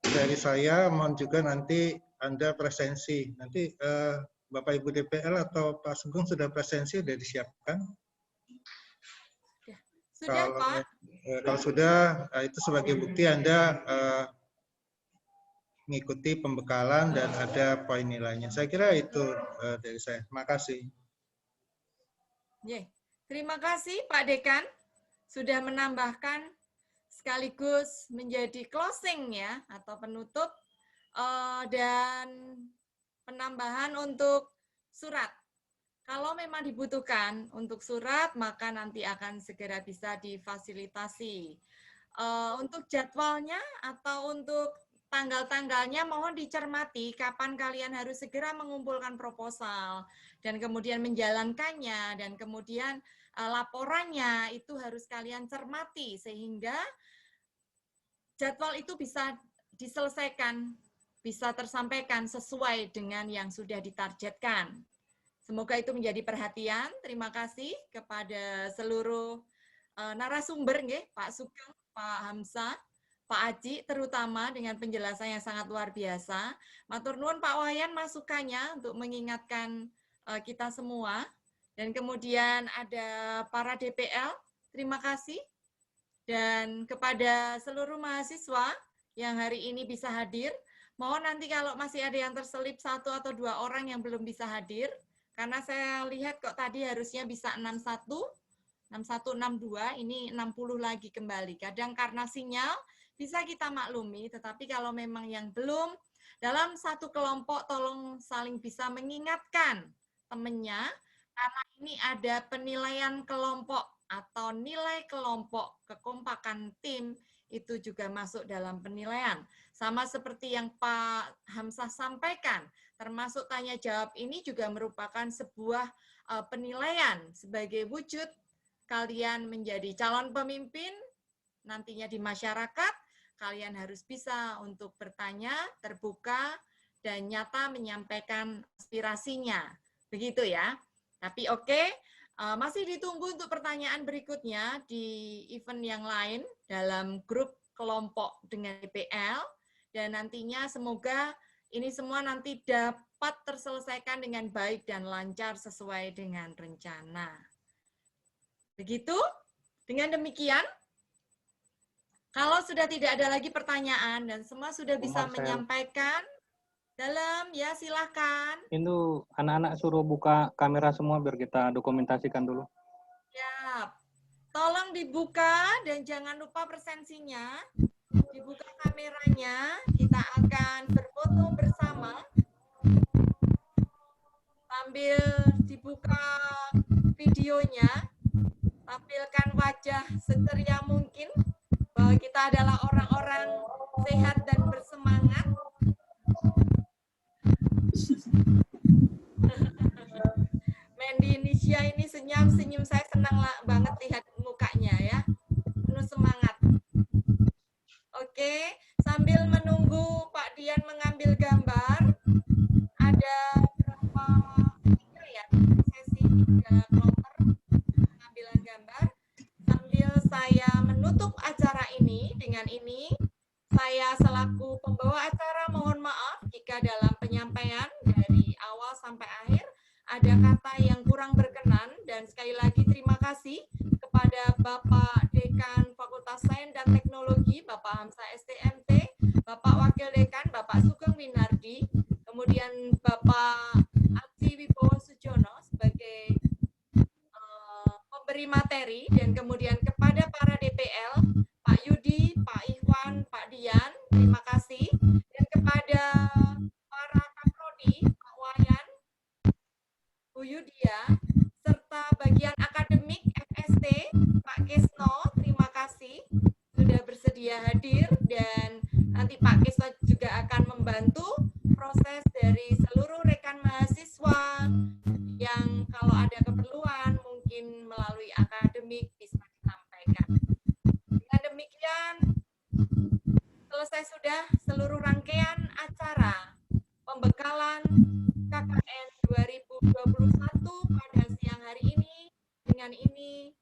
dari saya, mohon juga nanti Anda presensi. Nanti Bapak Ibu DPL atau Pak Sugeng sudah presensi, sudah disiapkan? Sudah, Pak. Kalau sudah, itu sebagai bukti Anda mengikuti pembekalan dan ada poin nilainya. Saya kira itu dari saya. Terima kasih. Terima kasih Pak Dekan sudah menambahkan sekaligus menjadi closing ya atau penutup dan penambahan untuk surat. Kalau memang dibutuhkan untuk surat, maka nanti akan segera bisa difasilitasi. Untuk jadwalnya atau untuk tanggal-tanggalnya mohon dicermati kapan kalian harus segera mengumpulkan proposal dan kemudian menjalankannya dan kemudian laporannya itu harus kalian cermati sehingga jadwal itu bisa diselesaikan, bisa tersampaikan sesuai dengan yang sudah ditargetkan. Semoga itu menjadi perhatian. Terima kasih kepada seluruh narasumber, Pak Sugeng, Pak Hamzah, Pak Aji, terutama dengan penjelasan yang sangat luar biasa. Matur nuwun Pak Wayan masukannya untuk mengingatkan kita semua. Dan kemudian ada para DPL, terima kasih. Dan kepada seluruh mahasiswa yang hari ini bisa hadir, mohon nanti kalau masih ada yang terselip 1 atau 2 orang yang belum bisa hadir, karena saya lihat kok tadi harusnya bisa 61, 61, 62, ini 60 lagi kembali. Kadang karena sinyal bisa kita maklumi, tetapi kalau memang yang belum, dalam satu kelompok tolong saling bisa mengingatkan temannya, karena ini ada penilaian kelompok atau nilai kelompok, kekompakan tim, itu juga masuk dalam penilaian. Sama seperti yang Pak Hamzah sampaikan, termasuk tanya jawab ini juga merupakan sebuah penilaian sebagai wujud kalian menjadi calon pemimpin nantinya di masyarakat, kalian harus bisa untuk bertanya, terbuka, dan nyata menyampaikan aspirasinya. Begitu ya. Tapi oke, masih ditunggu untuk pertanyaan berikutnya di event yang lain dalam grup kelompok dengan DPL, dan nantinya semoga ini semua nanti dapat terselesaikan dengan baik dan lancar sesuai dengan rencana. Begitu? Dengan demikian, kalau sudah tidak ada lagi pertanyaan dan semua sudah bisa menyampaikan, dalam ya silahkan. Itu anak-anak suruh buka kamera semua biar kita dokumentasikan dulu. Ya, tolong dibuka dan jangan lupa presensinya. Dibuka kameranya, kita akan berfoto bersama. Sambil dibuka videonya, tampilkan wajah seceria mungkin bahwa kita adalah orang-orang sehat dan bersemangat. Mandy Nisha ini senyum, saya senang banget lihat mukanya ya, penuh semangat. Oke, sambil menunggu Pak Dian mengambil gambar, ada berapa ya, sesi 3 kloter pengambilan gambar. Sambil saya menutup acara ini, dengan ini saya selaku pembawa acara mohon maaf jika dalam penyampaian dari awal sampai akhir ada kata yang kurang berkenan, dan sekali lagi terima kasih kepada Bapak Dekan Sains dan Teknologi, Bapak Hamsa STMT, Bapak Wakil Dekan, Bapak Sugeng Winardi, kemudian Bapak Aksi Wibowo Sujono sebagai pemberi materi, dan kemudian kepada para DPL, Pak Yudi, Pak Ikhwan, Pak Dian, terima kasih, dan kepada para kaprodi, Pak Wayan, Bu Yudia, serta bagian akademik FST, Pak Kesno, terima kasih sudah bersedia hadir, dan nanti Pak Kesno juga akan membantu proses dari seluruh rekan mahasiswa yang kalau ada keperluan mungkin melalui akademik bisa disampaikan. Dengan demikian, selesai sudah seluruh rangkaian acara pembekalan KKN 2021 pada siang hari ini. Dengan ini,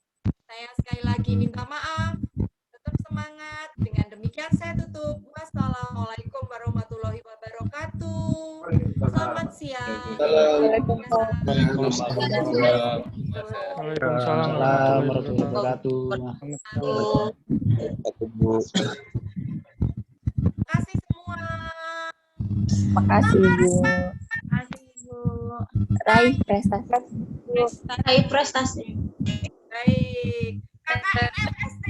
saya sekali lagi minta maaf, tetap semangat. Dengan demikian saya tutup. Wassalamualaikum warahmatullahi wabarakatuh. Selamat siang. Waalaikumsalam warahmatullahi wabarakatuh. Kasih semua. Makasih Bu. Kasih Bu. Raih prestasi. Raih prestasi. Baik. KKN FST.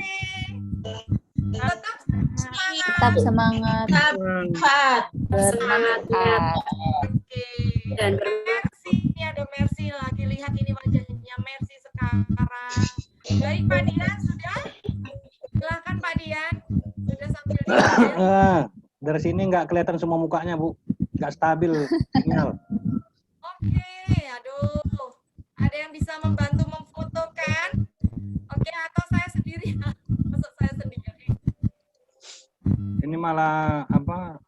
Tetap semangat. Tetap semangat. Bermanfaat. Bermanfaat. Oke. Dan Mercy, ini ada Mercy lagi, lihat ini wajahnya Mercy sekarang. Baik Pak Dian, sudah? Silahkan Pak Dian. Sudah sambil lihat. Dari sini nggak kelihatan semua mukanya, Bu. Nggak stabil sinyal. Oke, aduh. Ada yang bisa membantu memfotokan? Oke, atau saya sendiri? Masuk saya sendiri. Ini malah apa?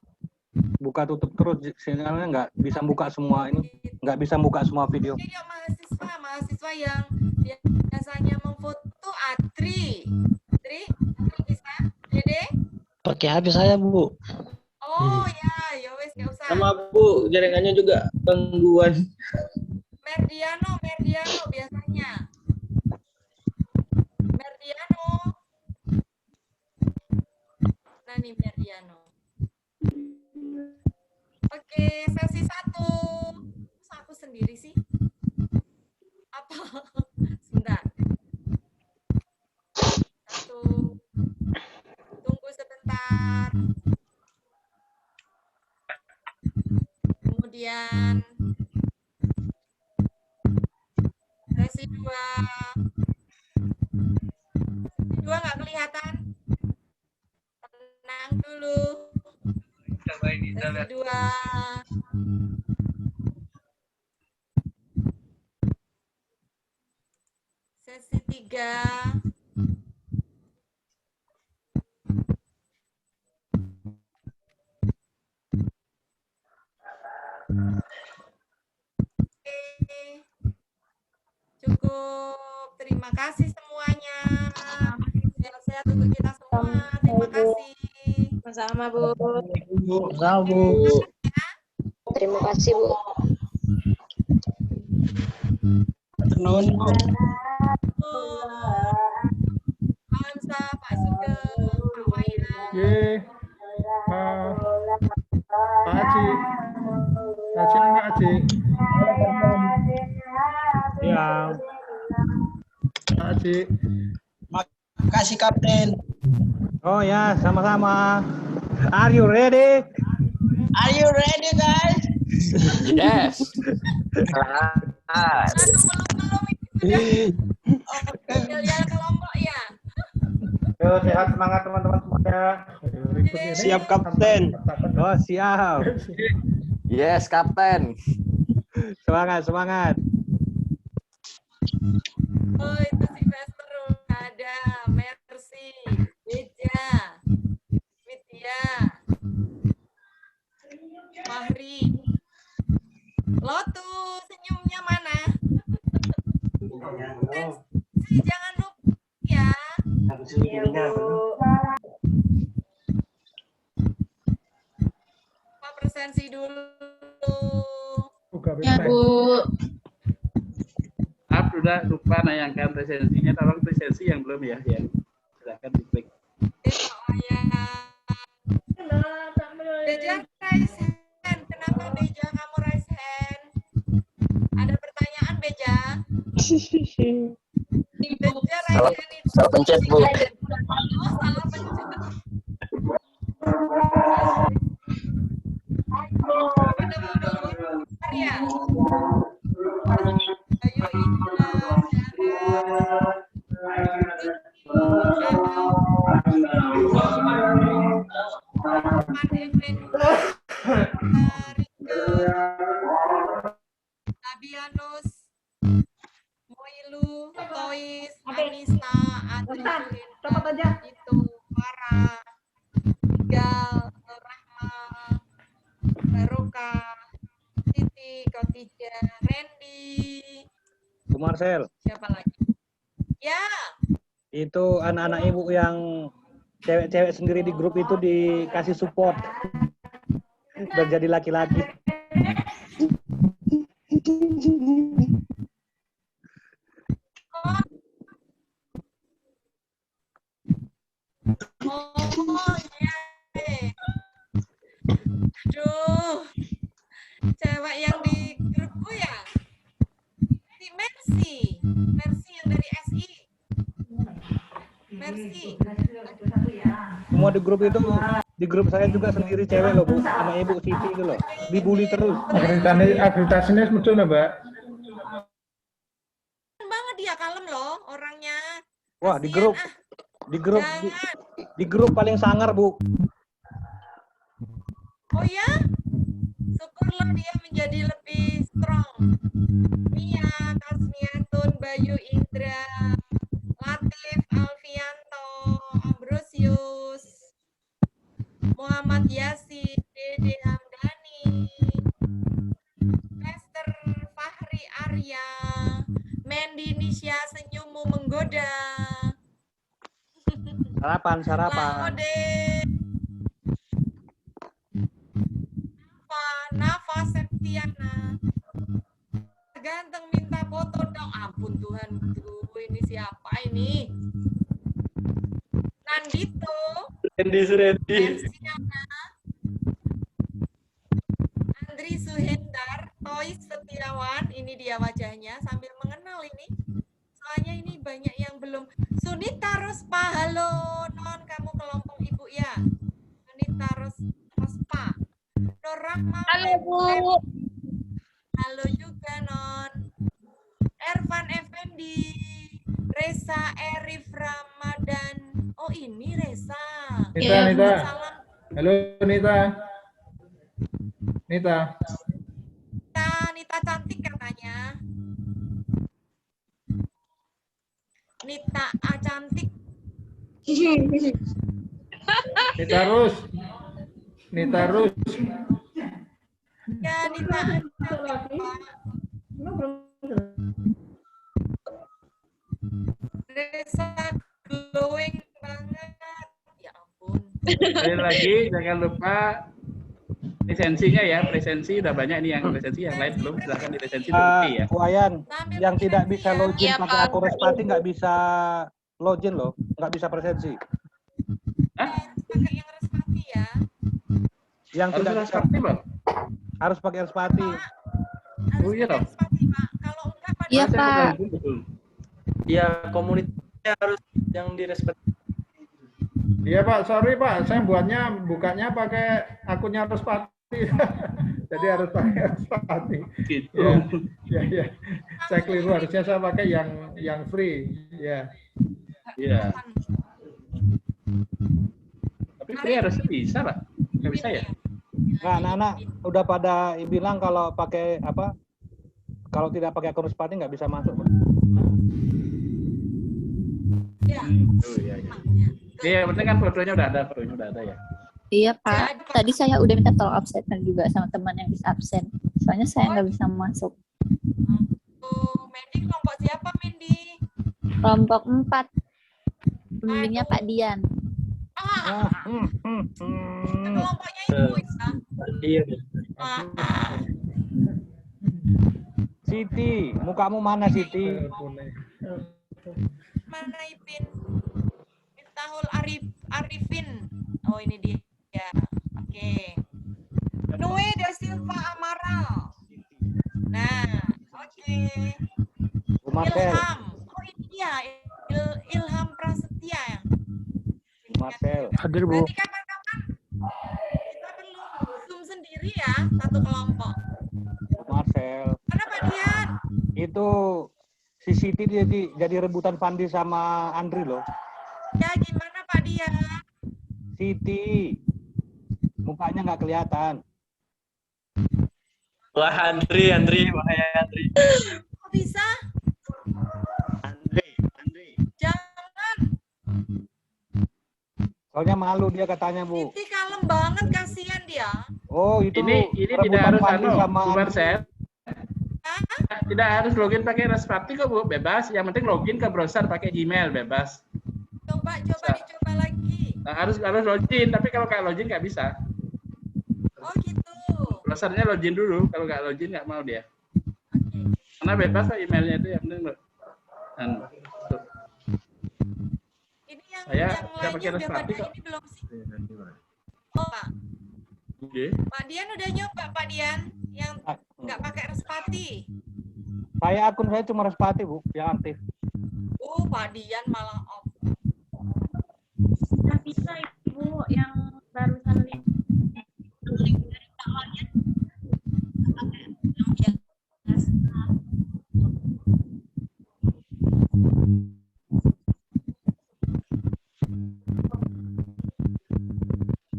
Buka tutup terus sinyalnya, nggak bisa buka semua ini, nggak bisa buka semua video. Oke, yuk mahasiswa yang biasanya memfoto Adri. Adri bisa? Dede? Pakai HP saya, Bu. Oh ya wes nggak usah. Sama Bu, jaringannya juga gangguan. Merdiano biasanya. Merdiano. Nah nih Merdiano. Oke, sesi 1. Masa aku sendiri sih? Apa? Sebentar. 1. Tunggu sebentar. Kemudian sesi 2. Sesi 2 nggak kelihatan? Tenang dulu. Sesi 2. Sesi 3. Cukup. Terima kasih semuanya. Sehat-sehat untuk kita semua. Terima kasih. Sama-sama, Bu. Sama, Bu. Terima kasih Bu. Nuhun, Bu. Pak Hamsa, Pak Sugeng, Pak Wayan. Pak Haji. Haji enggak Haji? Ya. Pak Haji. Makasih Kapten. Oh ya, sama-sama. Are you ready? Are you ready, guys? Yes. Pilihan kelompok ya. Yo, sehat, semangat teman-teman semuanya. Siap, Kapten. Oh, siap. Yes, Kapten. Semangat. Oh, itu si Vester ada Mercy, Beja, Widya, Mahri. Lo tuh senyumnya mana? Jangan lupa ya. Pak presensi dulu. Ya Bu. Maaf, sudah lupa nayangkan presensinya. Tolong presensi yang belum ya. Silakan diklik. Beja raise hand. Kenapa Beja kamu raise hand? Ada pertanyaan Beja? Beja raise hand itu. Salah pencet, Bu. Oh, salah pencet. Ada mau dulu ya? Ayo Indra, Nabianus, Moilu, Tois, Anissa, Adri, itu Farah, Gal, Rahma, Baroka, Siti, Kotija, Randy. Bu Marcel. Siapa lagi? Ya. Itu anak-anak ibu yang cewek-cewek sendiri di grup itu dikasih support. Udah jadi laki-laki. Oh, iya. Aduh. Cewek yang di grupku ya? Si Mercy. Mercy yang dari SI. Mercy. Semua di grup itu, di grup saya juga sendiri cewek loh, Bu. Sama Ibu Siti itu loh. Dibully terus. Akreditasinya betul, Mbak. Banget dia kalem loh orangnya. Wah, di grup paling sangar, Bu. Oh ya? Syukurlah dia menjadi lebih strong. Mia, Kasmiatun, Bayu Indra, Latif, Alfianto, Ambrosius, Muhammad Yasin, Dede Hamdani, Lester Fahri Arya, Mendy Nisha, senyummu menggoda. Sarapan. Nafa Septiana. Ganteng minta foto dong. Ampun Tuhan, ini siapa ini? Nandito. Randy. Andri Suhendar, Tois Setiawan, ini dia wajahnya sambil mengenal ini. Soalnya ini banyak yang belum. Sunita Rospa, halo Non, kamu kelompok ibu ya? Sunita Rospa. Norahma. Halo Bu. Halo juga Non. Ervan Effendi, Reza Erif Ramadan. Oh ini Reza. Nita. Halo Nita. Nita cantik katanya. Nita cantik. Nita Rus. Ya Nita cantik. Reza glowing banget. Ya ampun. Sekali lagi jangan lupa lisensinya ya, presensi udah banyak nih yang presensi, yang lain belum, silahkan di lisensi dulu ya. Bu Ayan, yang tidak bisa login pakai akun Respati nggak bisa login loh, nggak bisa presensi. Hah? Pakai yang Respati ya. Yang harus tidak Respati, Bang? Harus pakai Respati. Oh iya dong. Kalau enggak pada Iya Pak. Ya, komunitasnya harus yang di Respati. Iya Pak, sorry Pak, saya bukanya pakai akunnya Respati. Jadi harus pakai Respati. Gitu. Ya. Saya keliru, harusnya saya pakai yang free. Ya. Iya. Tapi free harusnya bisa, Pak. Nggak bisa ya? Nah, anak-anak udah pada bilang kalau pakai apa? Kalau tidak pakai akun Respati nggak bisa masuk, Pak. Ya. Oh iya. Iya, penting kan fotonya udah ada ya. Iya Pak, tadi saya udah minta tolong absen juga sama teman yang bisa absen. Soalnya saya nggak bisa masuk. Mendy kelompok siapa Mendy? Kelompok 4. Pembimbingnya Pak Dian. Kelompoknya Ibu ya? Iya. Siti, mukamu mana Siti? Mana Ipin? Miftahul Arifin. Oh, ini dia. Oke. Noe da Silva Amaral. Nah, oke. Ilham. Oh, ini dia. Ilham Prasetya ya. Marcel. Hadir, Bu. Berarti kapan-kapan kita perlu Zoom sendiri ya, satu kelompok. Marcel. Mana Pak Dian? Itu si Siti jadi rebutan Pandi sama Andri loh. Ya, gimana Pak Dian? Siti. Mukanya nggak kelihatan. Wah, Andri, bahaya Andri. Kok bisa? Andri. Jangan. Soalnya malu dia katanya, Bu. Siti kalem banget, kasihan dia. Oh, itu Ini tidak rebutan harus Pandi sama Bu Andri. Marcel. Tidak harus login pakai Respati kok, Bu. Bebas. Yang penting login ke browser pakai Gmail, bebas. Coba dicoba lagi. Nah, harus login, tapi kalau nggak login nggak bisa. Oh gitu. Browsernya login dulu, kalau nggak login nggak mau dia. Karena bebas kok emailnya itu yang penting. Ini yang Saya yang nggak pakai lainnya udah Respati pada kok. ini belum sih? Oh Pak. Pak Dian udah nyoba Pak Dian yang nggak pakai Respati. Akun saya cuma Respati, Bu, yang aktif. Pak Dian malah off. Nggak bisa Ibu yang barusan link dari Pak Wayan.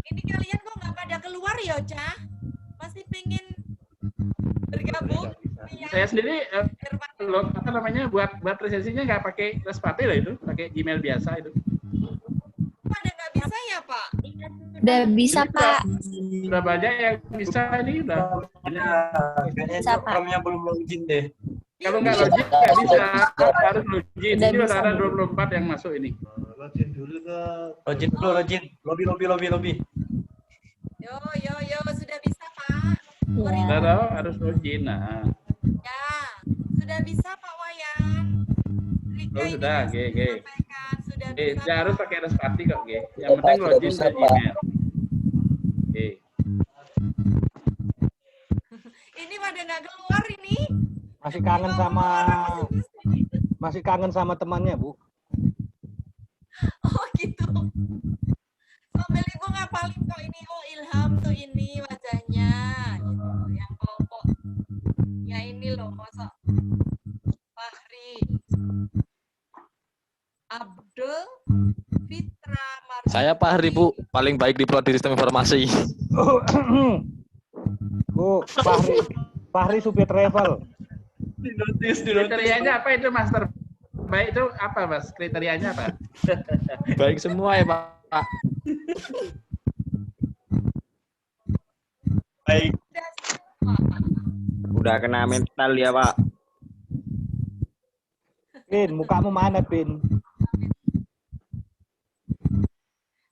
Ini kalian kok nggak pada keluar ya, Cah? Masih pengen bergabung? Saya sendiri buat presensinya nggak pakai Respati lah itu, pakai Gmail biasa itu. Pada nggak bisa ya, Pak? Udah bisa, Pak. Sudah banyak yang bisa ini udah. Kayaknya programnya belum login deh. Kalau nggak login nggak bisa, harus login. Ini udah ada 24 yang masuk ini. Login dulu ke. Login. Lobby. Yo, sudah bisa, Pak. Udah tahu harus login. Nah. Ya, sudah bisa Pak Wayan. Rika ini Sudah, G. sudah Tidak bisa. harus pakai Respati kok, G. Yang penting login ke Gmail. Oke. Ini pada nggak keluar ini. Masih kangen sama temannya, Bu. Oh gitu. Sambil Ibu ngapalin kok ini. Oh Ilham tuh ini wajahnya. Gitu. Yang kelompok. Ya ini loh, masa Fahri. Abdul Fitra Marzuki. Saya Fahri, Bu, paling baik di prodi sistem informasi. Bu, Fahri supir travel. Kriterianya apa itu, Master? Baik itu apa, Mas? Kriterianya apa? Baik semua ya, Pak. Baik. Udah kena mental ya, Pak. Bin, mukamu mana, Bin?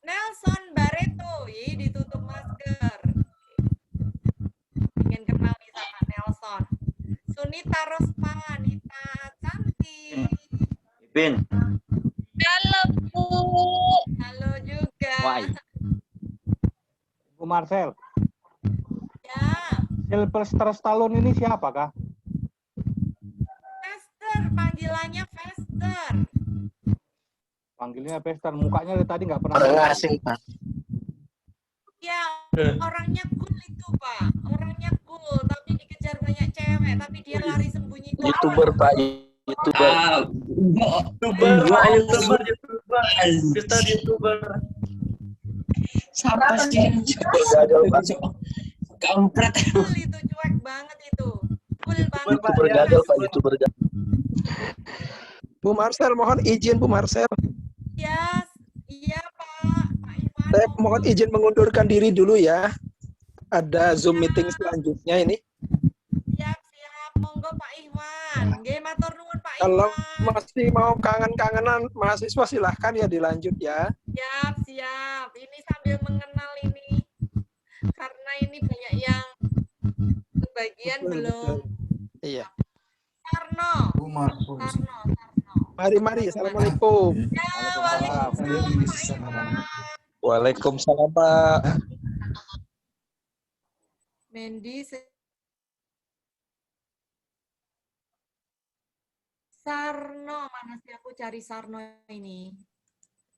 Nelson Barreto, ditutup masker. Ingin kenal nih sama Nelson. Sunita Rospa, Nita cantik. Bin. Halo Bu. Halo juga. Bu Marcel. Ya. Sylvester Stallone ini siapa, Kak? Fester, panggilannya Fester. Panggilnya Fester, mukanya dari tadi nggak pernah. Orang asing, Pak. Ya, orangnya cool itu, Pak. Orangnya cool, tapi dikejar banyak cewek, tapi dia lari sembunyi. YouTuber, Pak. YouTuber. Kita YouTuber. Siapa sih? Kampret. Cool itu, cuek banget itu. Cool banget. YouTuber gagal, Pak. YouTuber gagal. Bu Marcel, mohon izin Bu Marcel. Ya, iya Pak. Saya mohon izin mengundurkan diri dulu ya. Ada Zoom meeting selanjutnya ini. Siap, monggo Pak Iwan. Nggih, matur nuwun Pak Iwan. Kalau masih mau kangen-kangenan mahasiswa silahkan ya dilanjut ya. Siap. Ini sambil mengenal ini. Karena ini banyak yang kebagian belum. Iya. Sarno. Mari. Assalamualaikum. Ya, waalaikumsalam Pak Iwan. Waalaikumsalam, Pak. Mendy, Sarno, mana sih aku cari Sarno ini?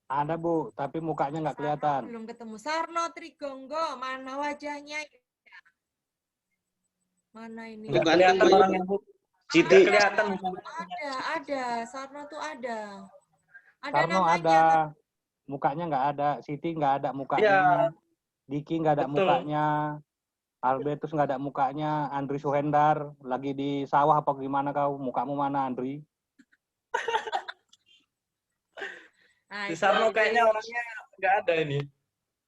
Ada Bu, tapi mukanya nggak kelihatan. Belum ketemu. Sarno Trigonggo, mana wajahnya? Mana ini? Nggak kelihatan orangnya, Bu. Siti. Kelihatan. Ada. Sarno tuh ada. Sarno namanya. ada. Mukanya nggak ada. Siti nggak ada mukanya. Iya. Diki nggak ada Betul. mukanya. Albertus nggak ada mukanya. Andri Suhendar lagi di sawah apa gimana kau? Mukamu mana, Andri? Nah, Di Sarno kayaknya orangnya nggak ada ini.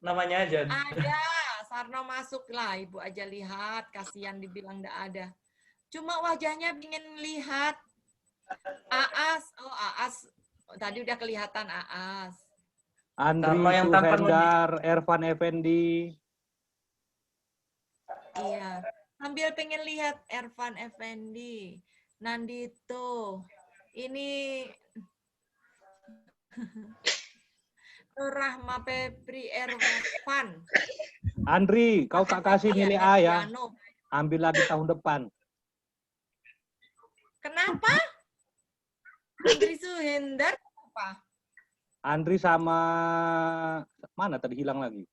Namanya aja. ada. Sarno masuk lah, Ibu aja lihat. Kasihan dibilang nggak ada. Cuma wajahnya ingin lihat. Aas. Oh, Aas. Tadi udah kelihatan Aas. Andri Sarno yang tampan Suhendar, Ervan Effendi. Iya. Sambil pengen lihat Ervan Effendi. Nandito. Ini Rahma Febri Ervan. Andri, kau tak kasih Iya, nilai A ya. Piano. Ambil lagi tahun depan. Kenapa? Andri Suhendar apa? Andri sama mana tadi hilang lagi?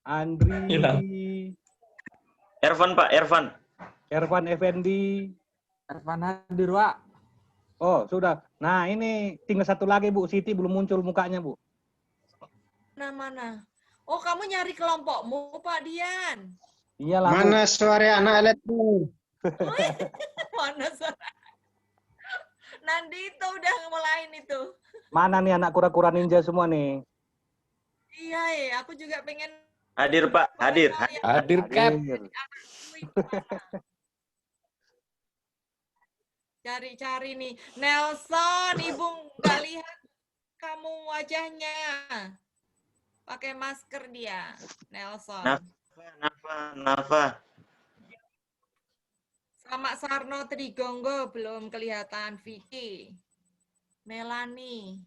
Andri Hilang. Ervan, Pak, Ervan. Ervan Effendi. Ervan hadir, Pak. Oh, sudah. Nah, ini tinggal satu lagi, Bu. Siti belum muncul mukanya, Bu. Mana? Oh, kamu nyari kelompokmu, Pak Dian. Iyalah, Bu. Mana suara anak eletmu? Mana suara? Nandito udah ngemulain itu. Mana nih anak kura-kura ninja semua nih? Iya, aku juga pengen Hadir, Pak. Hadir. Hadir, Cap. cari-cari nih. Nelson, Ibu nggak lihat kamu wajahnya. Pakai masker dia, Nelson. Nafa. Sama Sarno Trigonggo belum kelihatan. Vicky, Melani,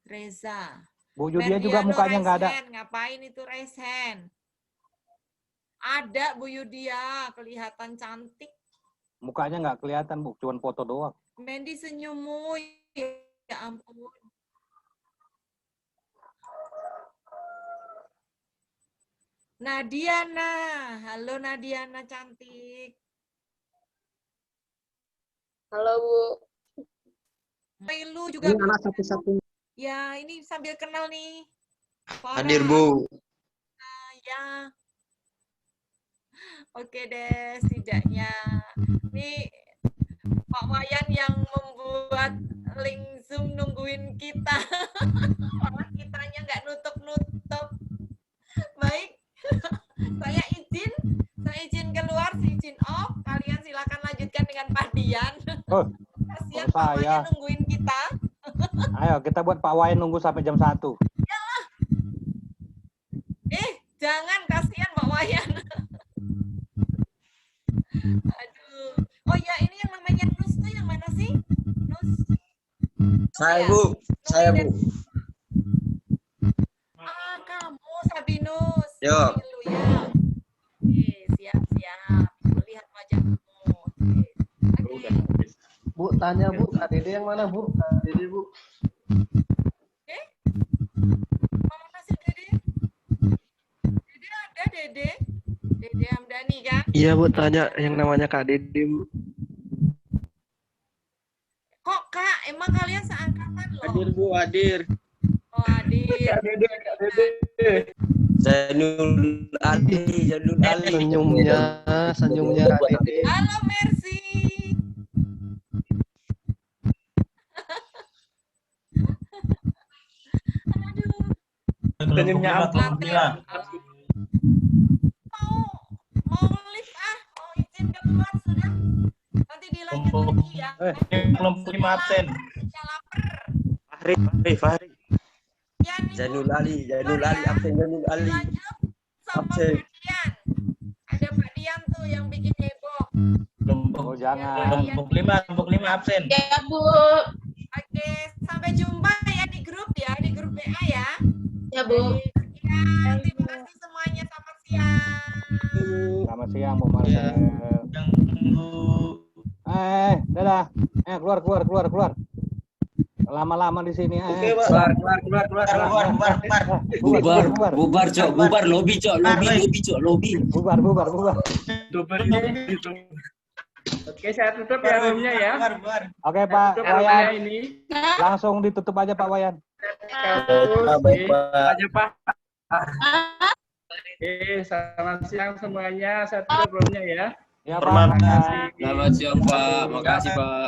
Reza. Bu Yudia juga mukanya nggak ada. Ngapain itu Resen? Ada Bu Yudia, kelihatan cantik. Mukanya nggak kelihatan, Bu. Cuman foto doang. Mendy senyummu, ya ampun. Nadiana, halo Nadiana cantik. Halo Bu. Lu juga. Ini anak satu-satu. Ya, ini sambil kenal nih. Hadir, Bu. Ya. Oke deh, setidaknya. Nih, Pak Wayan yang membuat link Zoom nungguin kita. Malah kitanya nggak nutup-nutup. Baik, saya izin keluar, izin off. Kalian silakan lanjutkan dengan Pak Dian. Oh, kasihan Pak Wayan nungguin kita. Ayo, kita buat Pak Wayan nunggu sampai jam 1. Yalah. Jangan, kasihan Pak Wayan. Aduh. Oh ya, ini yang namanya Nus tuh yang mana sih? Nus. Saya, Bu. Saya, Bu. Kamu Sabinus. Yo. Ya. Oke, siap. Lihat wajahmu. Oke. Bu, tanya Bu, Kak Dede yang mana Bu? Kak Dede Bu. Mana sih Dede? Dede ada Dede? Dede Hamdani kan? Iya Bu, tanya yang namanya Kak Dede Bu. Kok Kak, emang kalian seangkatan loh? Hadir Bu, hadir. Oh, hadir. Kak Dede. Zainul Ali. Senyumnya Kak Dede. Halo Mercy. Senyumnya Mau live mau izin keluar sudah. Nanti dilanjut lagi ya. Kelompok 5 absen. Fahri. Zainul Ali absen. Zainul Ali absen. Ada Pak Dian tuh yang bikin heboh. Oh, jangan. Kelompok 5 absen. Ya Bu. Oke, sampai jumpa ya di grup WA ya. Ya, Bu. Ya, terima kasih semuanya. Selamat siang. Selamat siang, Bu Marcel. Dadah. Keluar. Lama-lama di sini. Keluar. Bubar, Cok. Bubar, lobby, Cok. Lobby. Bubar. Oke, saya tutup ya roomnya ya. Oke, Pak Tutup Wayan. roomnya ini. Langsung ditutup aja, Pak Wayan. Baik, aja Pak. Oke, selamat siang semuanya. Saya tutup roomnya ya. Ya, Pak. Selamat siang, Pak. Makasih, Pak.